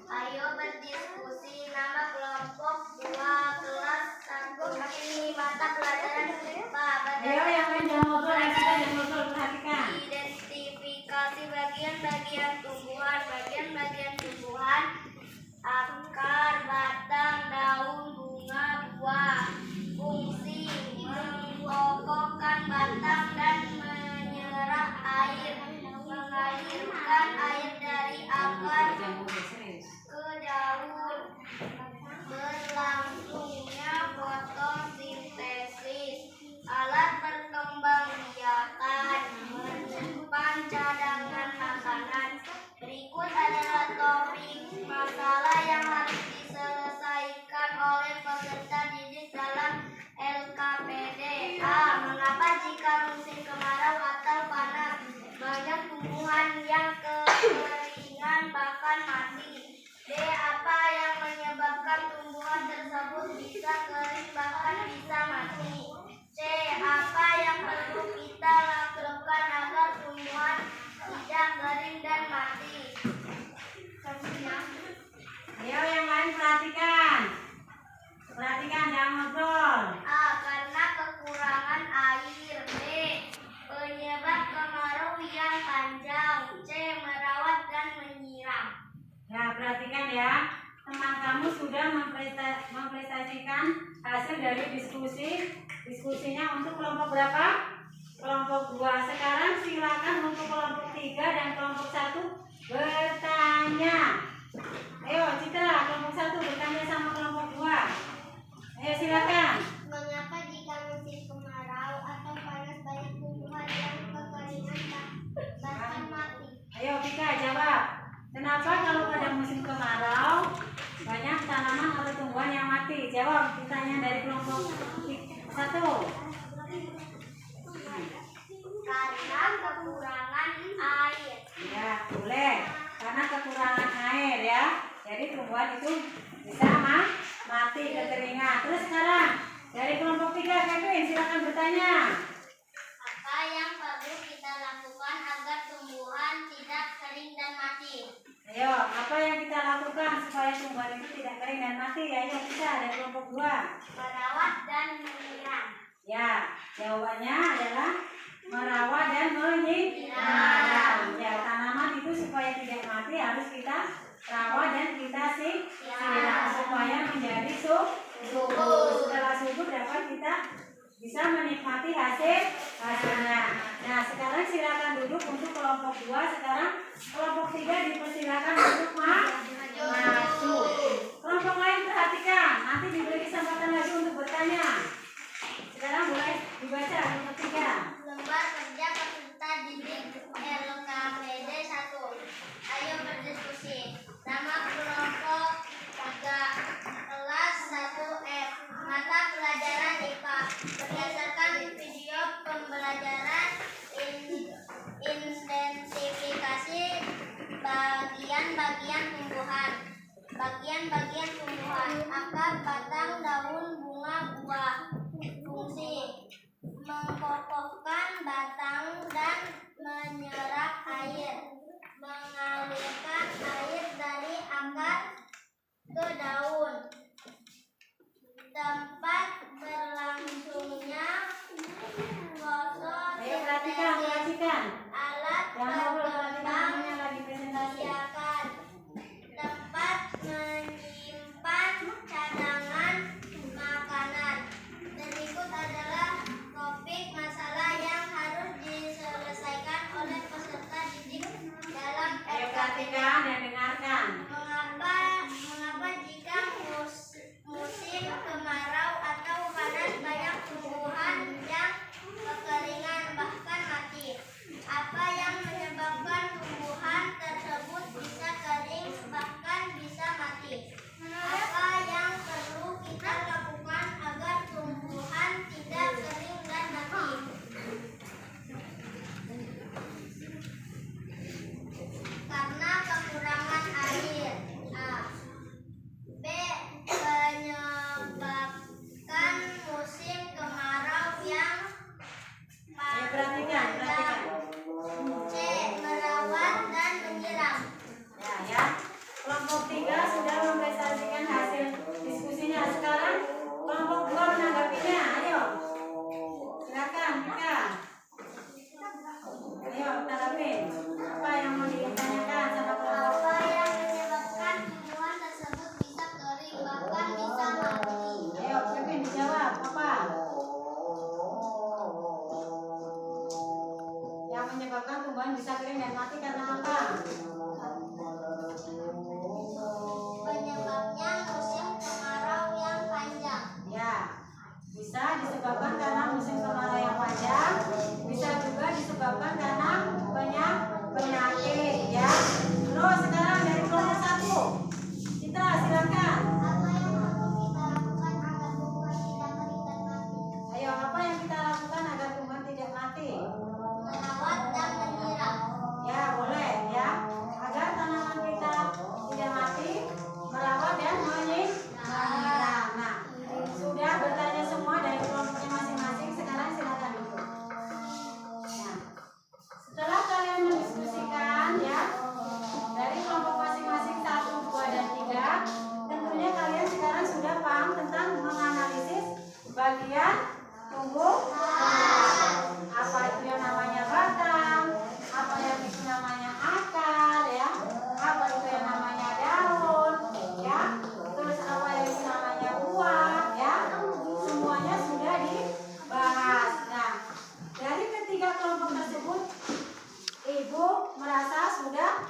Ayo berdiskusi nama kelompok 2 kelas 1 ini mata pelajaran IPA. Ayo yang lain jangan ngobrol, yang kita jangan ngobrol, perhatikan. Identifikasi bagian-bagian tumbuhan, akar, batang, daun, bunga, buah. Fungsi mengokohkan batang dan menyerap air, mengalirkan air dari akar ke daun. Berlangsungnya fotosintesis, alat perkembangbiakan, menyimpan cadangan makanan. Berikut adalah topik masalah yang harus diselesaikan oleh peserta didik dalam LKPD. A. Mengapa jika musim kemarau atau panas banyak tumbuhan yang kekeringan bahkan mati? B. Apa yang menyebabkan tumbuhan tersebut bisa kering bahkan bisa mati? C. Apa yang perlu kita lakukan agar tumbuhan tidak kering dan mati? Ayo yang lain perhatikan. Perhatikan jangan ngobrol. A. Karena kekurangan air. B. Penyebab kemarau yang panjang. C. Merawat dan menyiram. Ya perhatikan ya. Teman kamu sudah mempresentasikan hasil dari diskusinya untuk kelompok berapa? Kelompok 2. Sekarang silakan untuk kelompok 3 dan kelompok 1 bertanya. Ayo Citra, kelompok 1 bertanya sama kelompok 2. Ayo silakan. Mengapa jika musim kemarau atau panas banyak tumbuhan yang kekeringan bahkan mati? Ayo Vika jawab. Kenapa kalau pada musim kemarau banyak tanaman atau tumbuhan yang mati? Jawab pertanyaan dari kelompok 1. Karena kekurangan air. Ya boleh. Karena kekurangan air ya. Jadi tumbuhan itu bisa mati kekeringan. Terus sekarang dari kelompok 3 Kevin silakan bertanya. Apa yang perlu kita lakukan agar tumbuhan tidak kering dan mati? Ayo, apa yang kita lakukan supaya tumbuhan itu tidak kering dan mati? Ayo kita dari kelompok 2. Merawat dan menyiram. Ya, jawabannya adalah merawat dan menyiram. Ya, tanaman itu supaya tidak mati harus kita rawat dan kita siram supaya menjadi subur. Setelah subur dapat kita bisa menikmati hasilnya. Nah, sekarang silakan duduk untuk kelompok 2. Sekarang kelompok 3 dipersilakan untuk maju. Kelompok lain perhatikan, nanti diberi kesempatan lagi untuk bertanya. Sekarang boleh dibaca kelompok 3. Lembar kerja peserta didik LKPD 1. bagian-bagian tumbuhan. Bagian-bagian tumbuhan: akar, batang, daun, bunga, buah. Fungsi: mengkokohkan batang dan menyerap air, mengalirkan air dari akar ke daun. Tempat berlangsungnya Ayo perhatikan. alat Yang ngobrol perhatikan berkembang namanya lagi presentasi. biakan. Tempat menyimpan cadangan makanan. Berikut adalah topik masalah yang harus diselesaikan oleh peserta didik dalam Ayo RKTK. perhatikan dan dengarkan. Mengapa jika musim kemarau atau panas banyak tumbuhan yang kekeringan bahkan mati? Apa yang menyebabkan tumbuhan tersebut bisa kering bahkan bisa mati? Apa yang perlu kita lakukan agar tumbuhan tidak kering dan mati? Karena kekurangan air. A. B. Menyebabkan musim kemarau yang Ayo perhatikan. C. Merawat dan menyiram. Ya. Kelompok 3 sudah mempresentasikan hasil diskusinya. Sekarang kelompok 2 menanggapinya. Ayo. Silakan, Mika. Ayo, tanggapin. Apa yang mau ditanyakan sama kelompok? Apa yang menyebabkan tumbuhan tersebut bisa kering bahkan bisa mati? Ayo, Kevin dijawab. Apa? Yang menyebabkan tumbuhan bisa kering dan mati karena apa? Penyebabnya musim kemarau yang panjang. Ya, bisa disebabkan karena musim kemarau yang panjang, bisa juga disebabkan karena banyak penyakit, ya. Terus sekarang dari kelompok 1, Citra silakan. Apa yang perlu kita lakukan agar tumbuhan tidak kering dan mati? Ayo, apa yang kita lakukan agar tumbuhan tidak mati? Merawat dan menyiram. Ya, boleh, ya. Agar tanaman kita tidak mati, merawat dan menyiram. Nah, sudah bertanya semua dari kelompoknya masing-masing. Sekarang silakan duduk. Nah, setelah kalian mendiskusikan, ya, dari kelompok masing-masing 1, 2, dan 3, tentunya kalian sekarang sudah paham tentang menganalisis bagian tumbuhan. Apa itu yang namanya batang, apa yang itu namanya akar, ya, apa itu yang namanya daun, ya, terus apa yang itu namanya buah, ya, semuanya sudah dibahas. Nah, dari ketiga kelompok tersebut, Ibu merasa sudah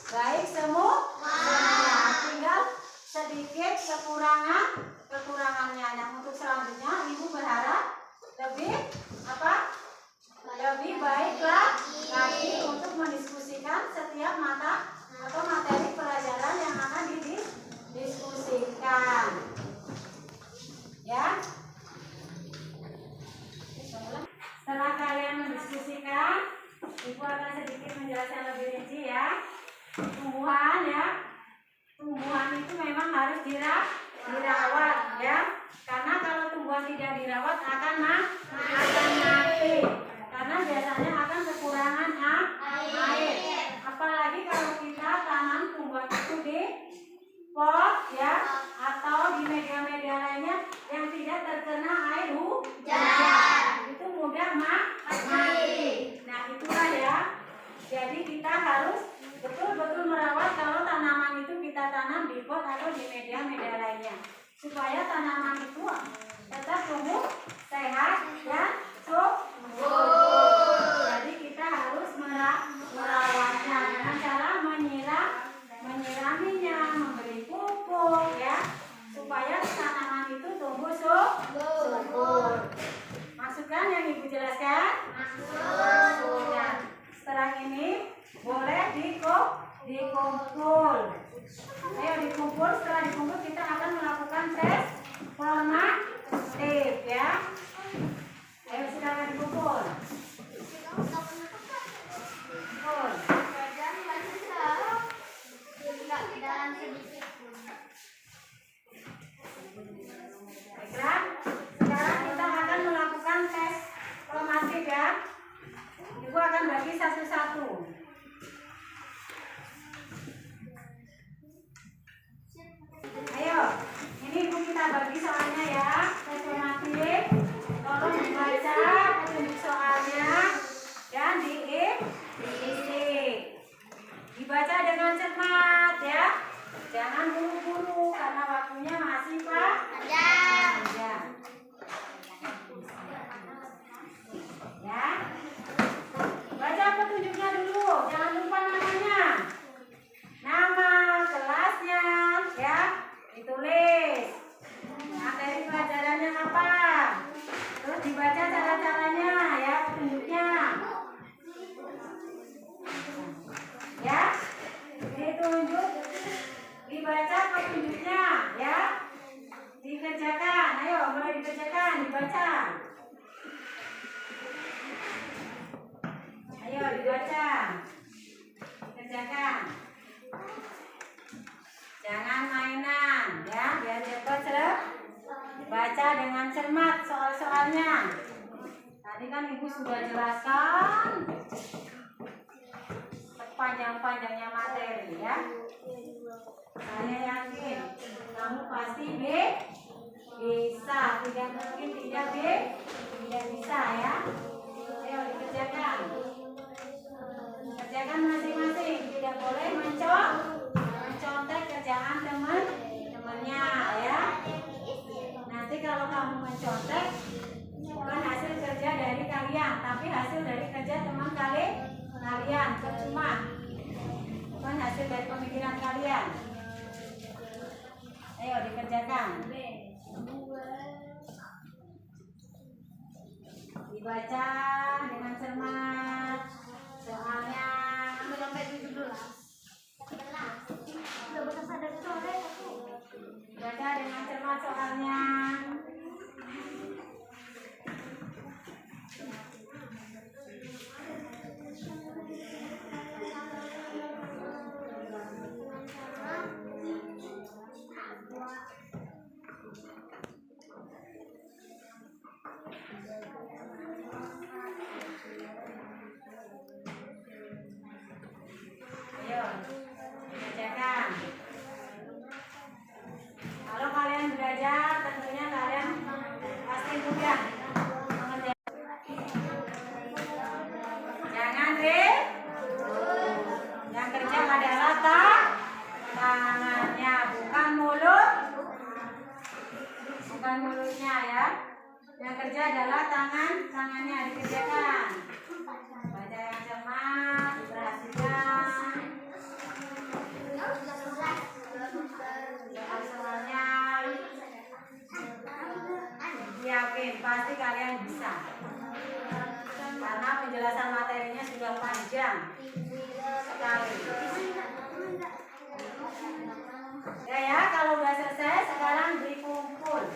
baik semua. Nah, tinggal sedikit kekurangannya. Nah, untuk selanjutnya Ibu berharap lebih baiklah lagi untuk mendiskusikan setiap mata atau materi pelajaran yang akan didiskusikan, ya. Setelah kalian mendiskusikan, Ibu akan sedikit menjelaskan lebih rinci, ya. Tumbuhan, ya. Tumbuhan itu memang harus dirawat, ya. Karena kalau tumbuhan tidak dirawat akan mati. Karena biasanya akan kekurangan air. Apalagi kalau kita tanam tumbuhan itu di pot, ya, atau di media-media lainnya yang tidak terkena air hujan, itu mudah mati. Nah, itulah, ya. Jadi kita harus betul-betul merawat kalau tanaman itu kita tanam di pot atau di media-media lainnya, supaya tanaman itu tetap tumbuh sehat dan subur. Jadi kita harus merawatnya dengan cara menyiraminya, memberi pupuk, ya, supaya tanaman itu tumbuh subur. Masukkan yang Ibu jelaskan? Nah, setelah ini boleh dikumpul. Ayo dikumpul. Setelah dikumpul kita akan melakukan tes formatif, ya. Ayo silakan dikumpul. Kumpul. Dibaca dengan cermat ya. Jangan buru-buru karena waktunya masih panjang. Ya. Baca petunjuknya dulu, jangan lupa namanya. Nama kelasnya ya, ditulis. Materi pelajarannya apa? Terus dibaca cara-caranya ya, petunjuknya. Ya. Ditunjuk, dibaca petunjuknya ya. Dikerjakan. Ayo, mulai dikerjakan, dibaca. Ayo dibaca, dikerjakan. Jangan mainan ya, biar cepat baca dengan cermat soal-soalnya. Tadi kan ibu sudah jelaskan sepanjang-panjangnya materi ya. Saya yakin kamu pasti bisa, tidak mungkin tidak bisa ya. Ayo dikerjakan. Kerjakan masing-masing, tidak boleh mencontek kerjaan teman-temannya ya. Nanti kalau kamu mencontek, bukan hasil kerja dari kalian, tapi hasil dari kerja teman kalian, percuma. Bukan hasil dari pemikiran kalian. Ayo dikerjakan. Dibaca dengan cermat soalnya. Sampai 17. Baca dengan cermat soalnya. Ayo, kerjakan. Kalau kalian belajar, tentunya kalian pasti mudah mengerjakan. Jangan yang kerja adalah tangannya, bukan mulutnya ya. Yang kerja adalah tangannya dikerjakan. Baca yang cermat, diperhatikan. Soalnya yakin pasti kalian bisa karena penjelasan materinya sudah panjang sekali ya. Kalau udah selesai sekarang dikumpul.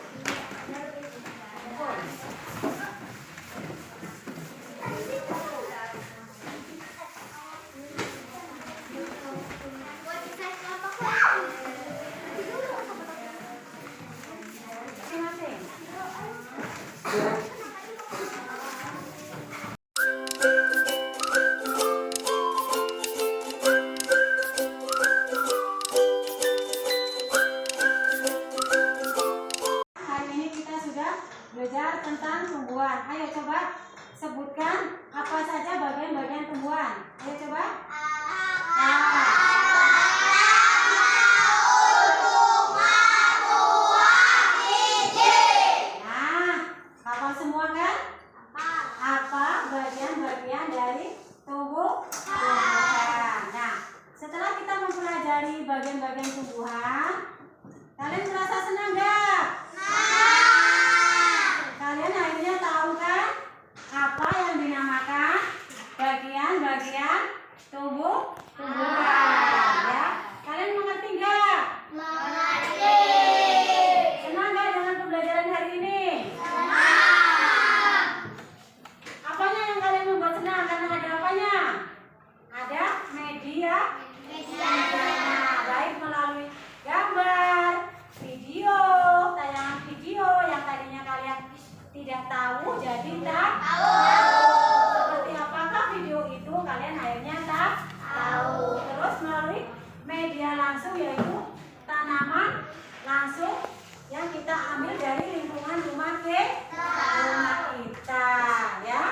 Belajar tentang tumbuhan. Ayo coba sebutkan apa saja bagian-bagian tumbuhan. Ayo coba. Nah, hafal semua kan? Apa bagian-bagian dari tumbuhan? Nah, setelah kita mempelajari bagian-bagian tumbuhan, kalian merasa senang nggak? Kalian akhirnya tahu kan apa yang dinamakan bagian-bagian tumbuhan ya? Kalian mengerti nggak? Mengerti. Senang nggak dengan pembelajaran hari ini? Senang. Apanya yang kalian membuat senang? Karena ada apanya? Ada media. Baik melalui gambar, video, tayangan video yang tadinya kalian tidak tahu jadi tahu. Seperti apakah video itu kalian akhirnya tahu. Terus melalui media langsung yaitu tanaman langsung yang kita ambil dari lingkungan rumah kita ya.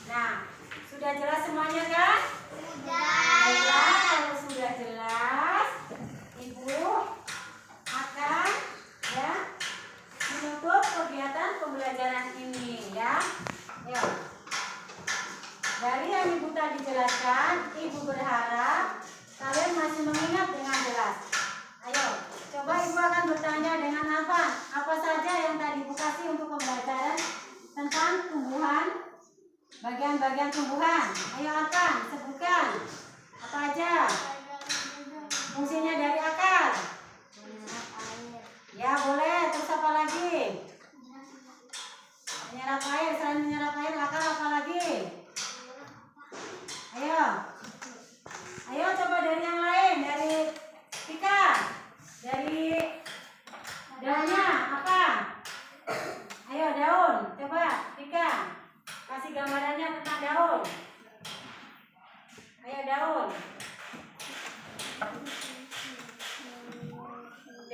Nah, sudah jelas semuanya kan? Sudah. Baiklah, kalau sudah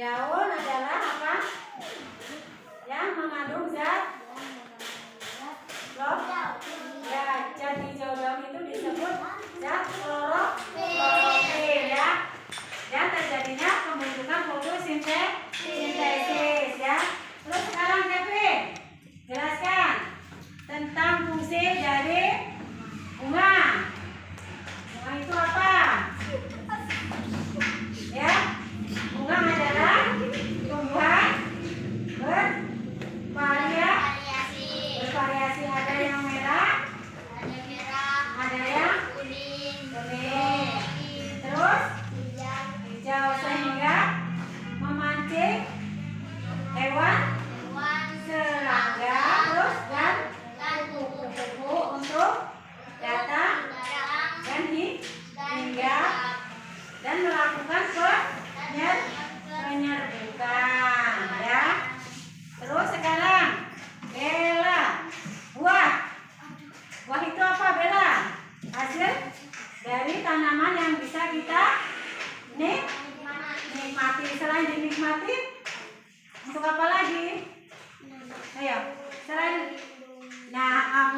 Daun adalah apa? Yang mengandung zat ya, zat hijau daun itu disebut zat klorofil ya. Dan terjadinya pembentukan fotosintesis ya. Terus sekarang Kevin, jelaskan tentang fungsi dari bunga. Bunga itu apa? Ya, bunga adalah tumbuhan bervariasi. Ada yang merah, ada yang kuning, terus hijau, sehingga memancing hewan serangga terus dan kupu-kupu untuk datang dan hinggap dan melakukan penyerbukan ya. Terus sekarang Bella, buah itu apa Bella? Hasil dari tanaman yang bisa kita nikmati. Selain dinikmati, untuk apa lagi? Ayo, selain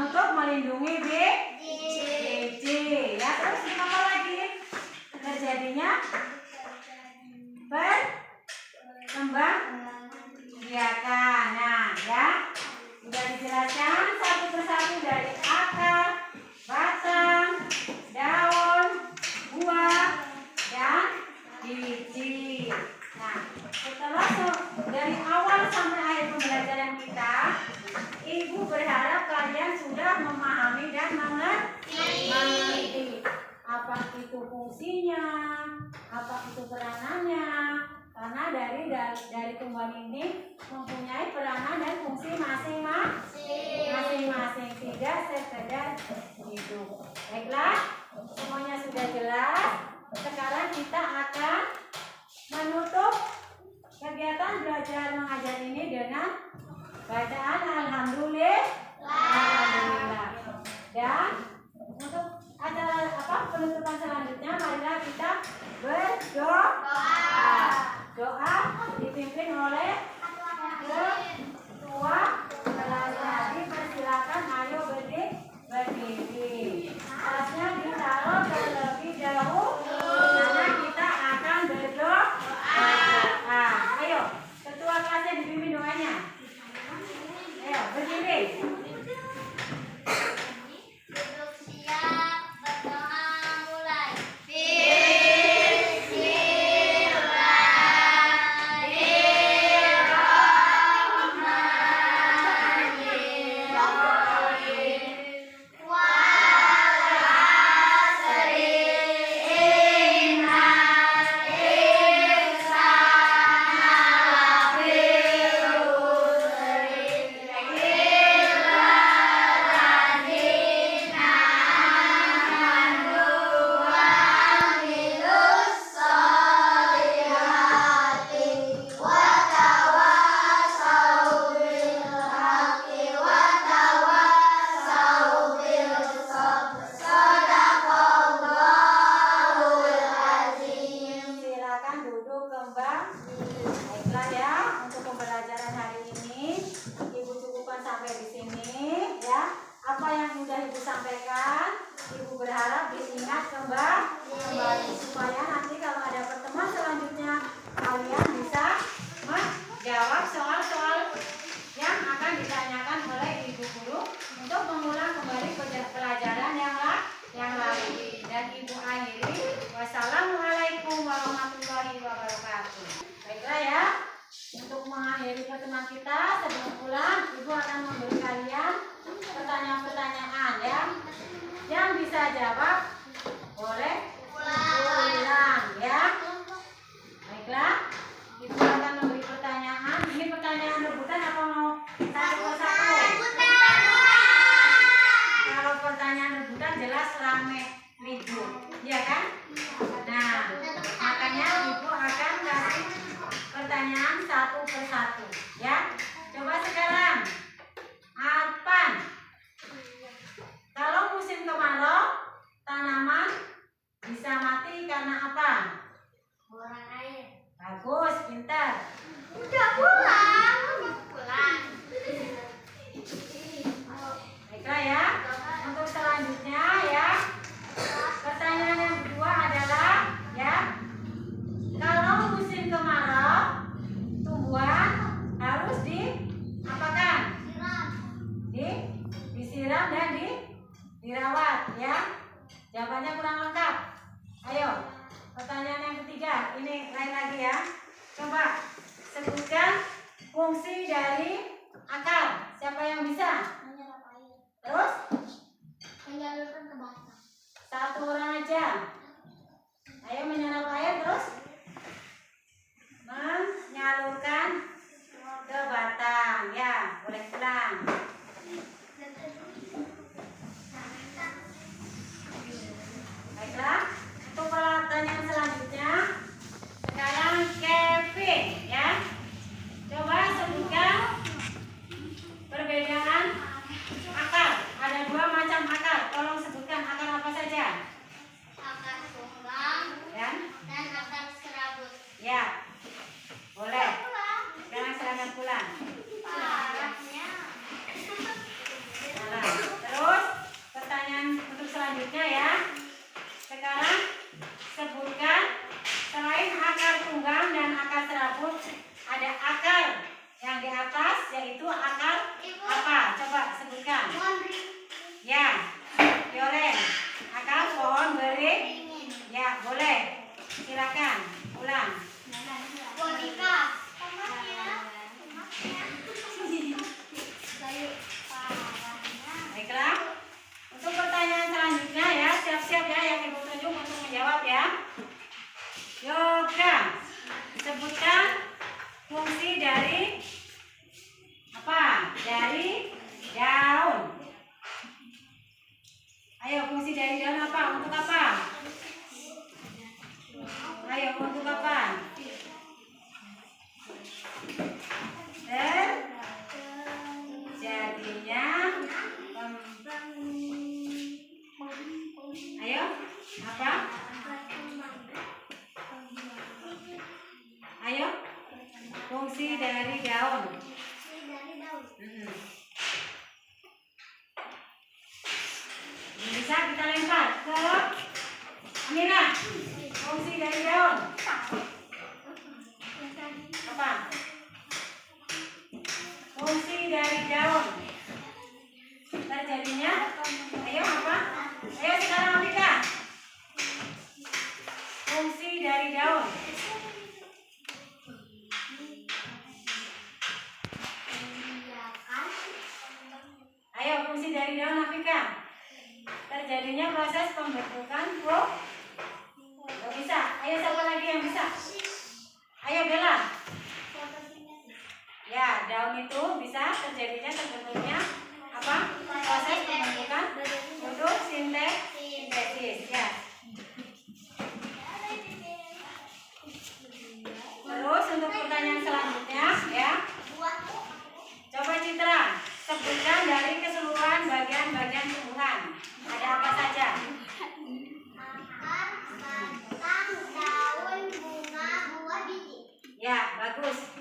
untuk melindungi biji ya. Terus apa lagi? Terjadinya berkembang biakan. Nah ya, sudah dijelaskan satu persatu dari akar, batang, daun, buah, dan biji. Nah, setelah dari awal sampai akhir pembelajaran kita, Ibu berharap kalian sudah memahami dan mengerti apa itu fungsinya, apa itu peranannya. Karena dari tumbuhan ini mempunyai peranan dan fungsi masing-masing, tidak sekedar hidup. Baiklah, semuanya sudah jelas. Sekarang kita akan menutup kegiatan belajar mengajar ini dengan bacaan Alhamdulillah. Dan untuk acara penutupan selanjutnya, marilah kita berdoa. Doa dipimpin oleh ketua kelasnya. Dipersilakan, ayo berdiri. Tasnya ditaruh terlebih dahulu karena kita akan berdoa. Ayo, ketua kelasnya dipimpin doanya. Ayo berdiri. Duduk siap, berdoa mulai. pintar. Udah pulang. Baiklah ya. Untuk selanjutnya ya. Pertanyaan yang kedua adalah ya. Kalau musim kemarau, tumbuhan harus diapakan? Disiram dan dirawat ya. Jawabannya kurang lengkap. Ayo, pertanyaan yang ketiga. Ini lain lagi ya. Coba sebutkan fungsi dari akar. Siapa yang bisa? Terus? Menyalurkan ke batang. Satu orang aja. Ayo menyerap air terus. Menyalurkan ke batang. Ya, boleh pulang. Baiklah, untuk pertanyaan selanjutnya. Sekarang Kevin ya. Coba sebutkan perbedaan akar. Ada dua macam akar. Tolong sebutkan akar apa saja. Akar tunggang Dan akar serabut. ya, boleh. Sekarang silakan pulang. Parahnya. Nah, terus pertanyaan untuk selanjutnya ya. Sekarang sebutkan selain akar tunggang dan akar serabut, ada akar yang di atas yaitu akar apa? Coba sebutkan. Ya, violen. Akar pohon beringin. Ya, boleh. Silakan ulang. Boneka. Baiklah. Untuk pertanyaan selanjutnya ya, siap-siap ya yang Ibu tunjuk untuk menjawab ya. Yoga, sebutkan fungsi dari apa? Dari daun. Ayo, fungsi dari daun apa? Untuk apa? Ayo, untuk apa? Jadinya ayo, apa? Ayo, fungsi dari daun. Bisa kita lempar ke Amira. Fungsi dari daun apa? Fungsi dari daun terjadinya. Ayo apa? Ayo sekarang Amira. Fungsi dari daun. Ayo, fungsi dari daun Afrika. Terjadinya proses pembentukan Gak bisa. Ayo siapa lagi yang bisa? Ayo Bella. Ya, daun itu bisa terbentuknya apa? Proses pembentukan fotosintesis. Ya. Terus untuk pertanyaan selanjutnya ya. Coba Citra, sebutkan dari keseluruhan bagian-bagian tumbuhan. Ada apa saja? Akar, batang, daun, bunga, buah, biji. Ya, bagus.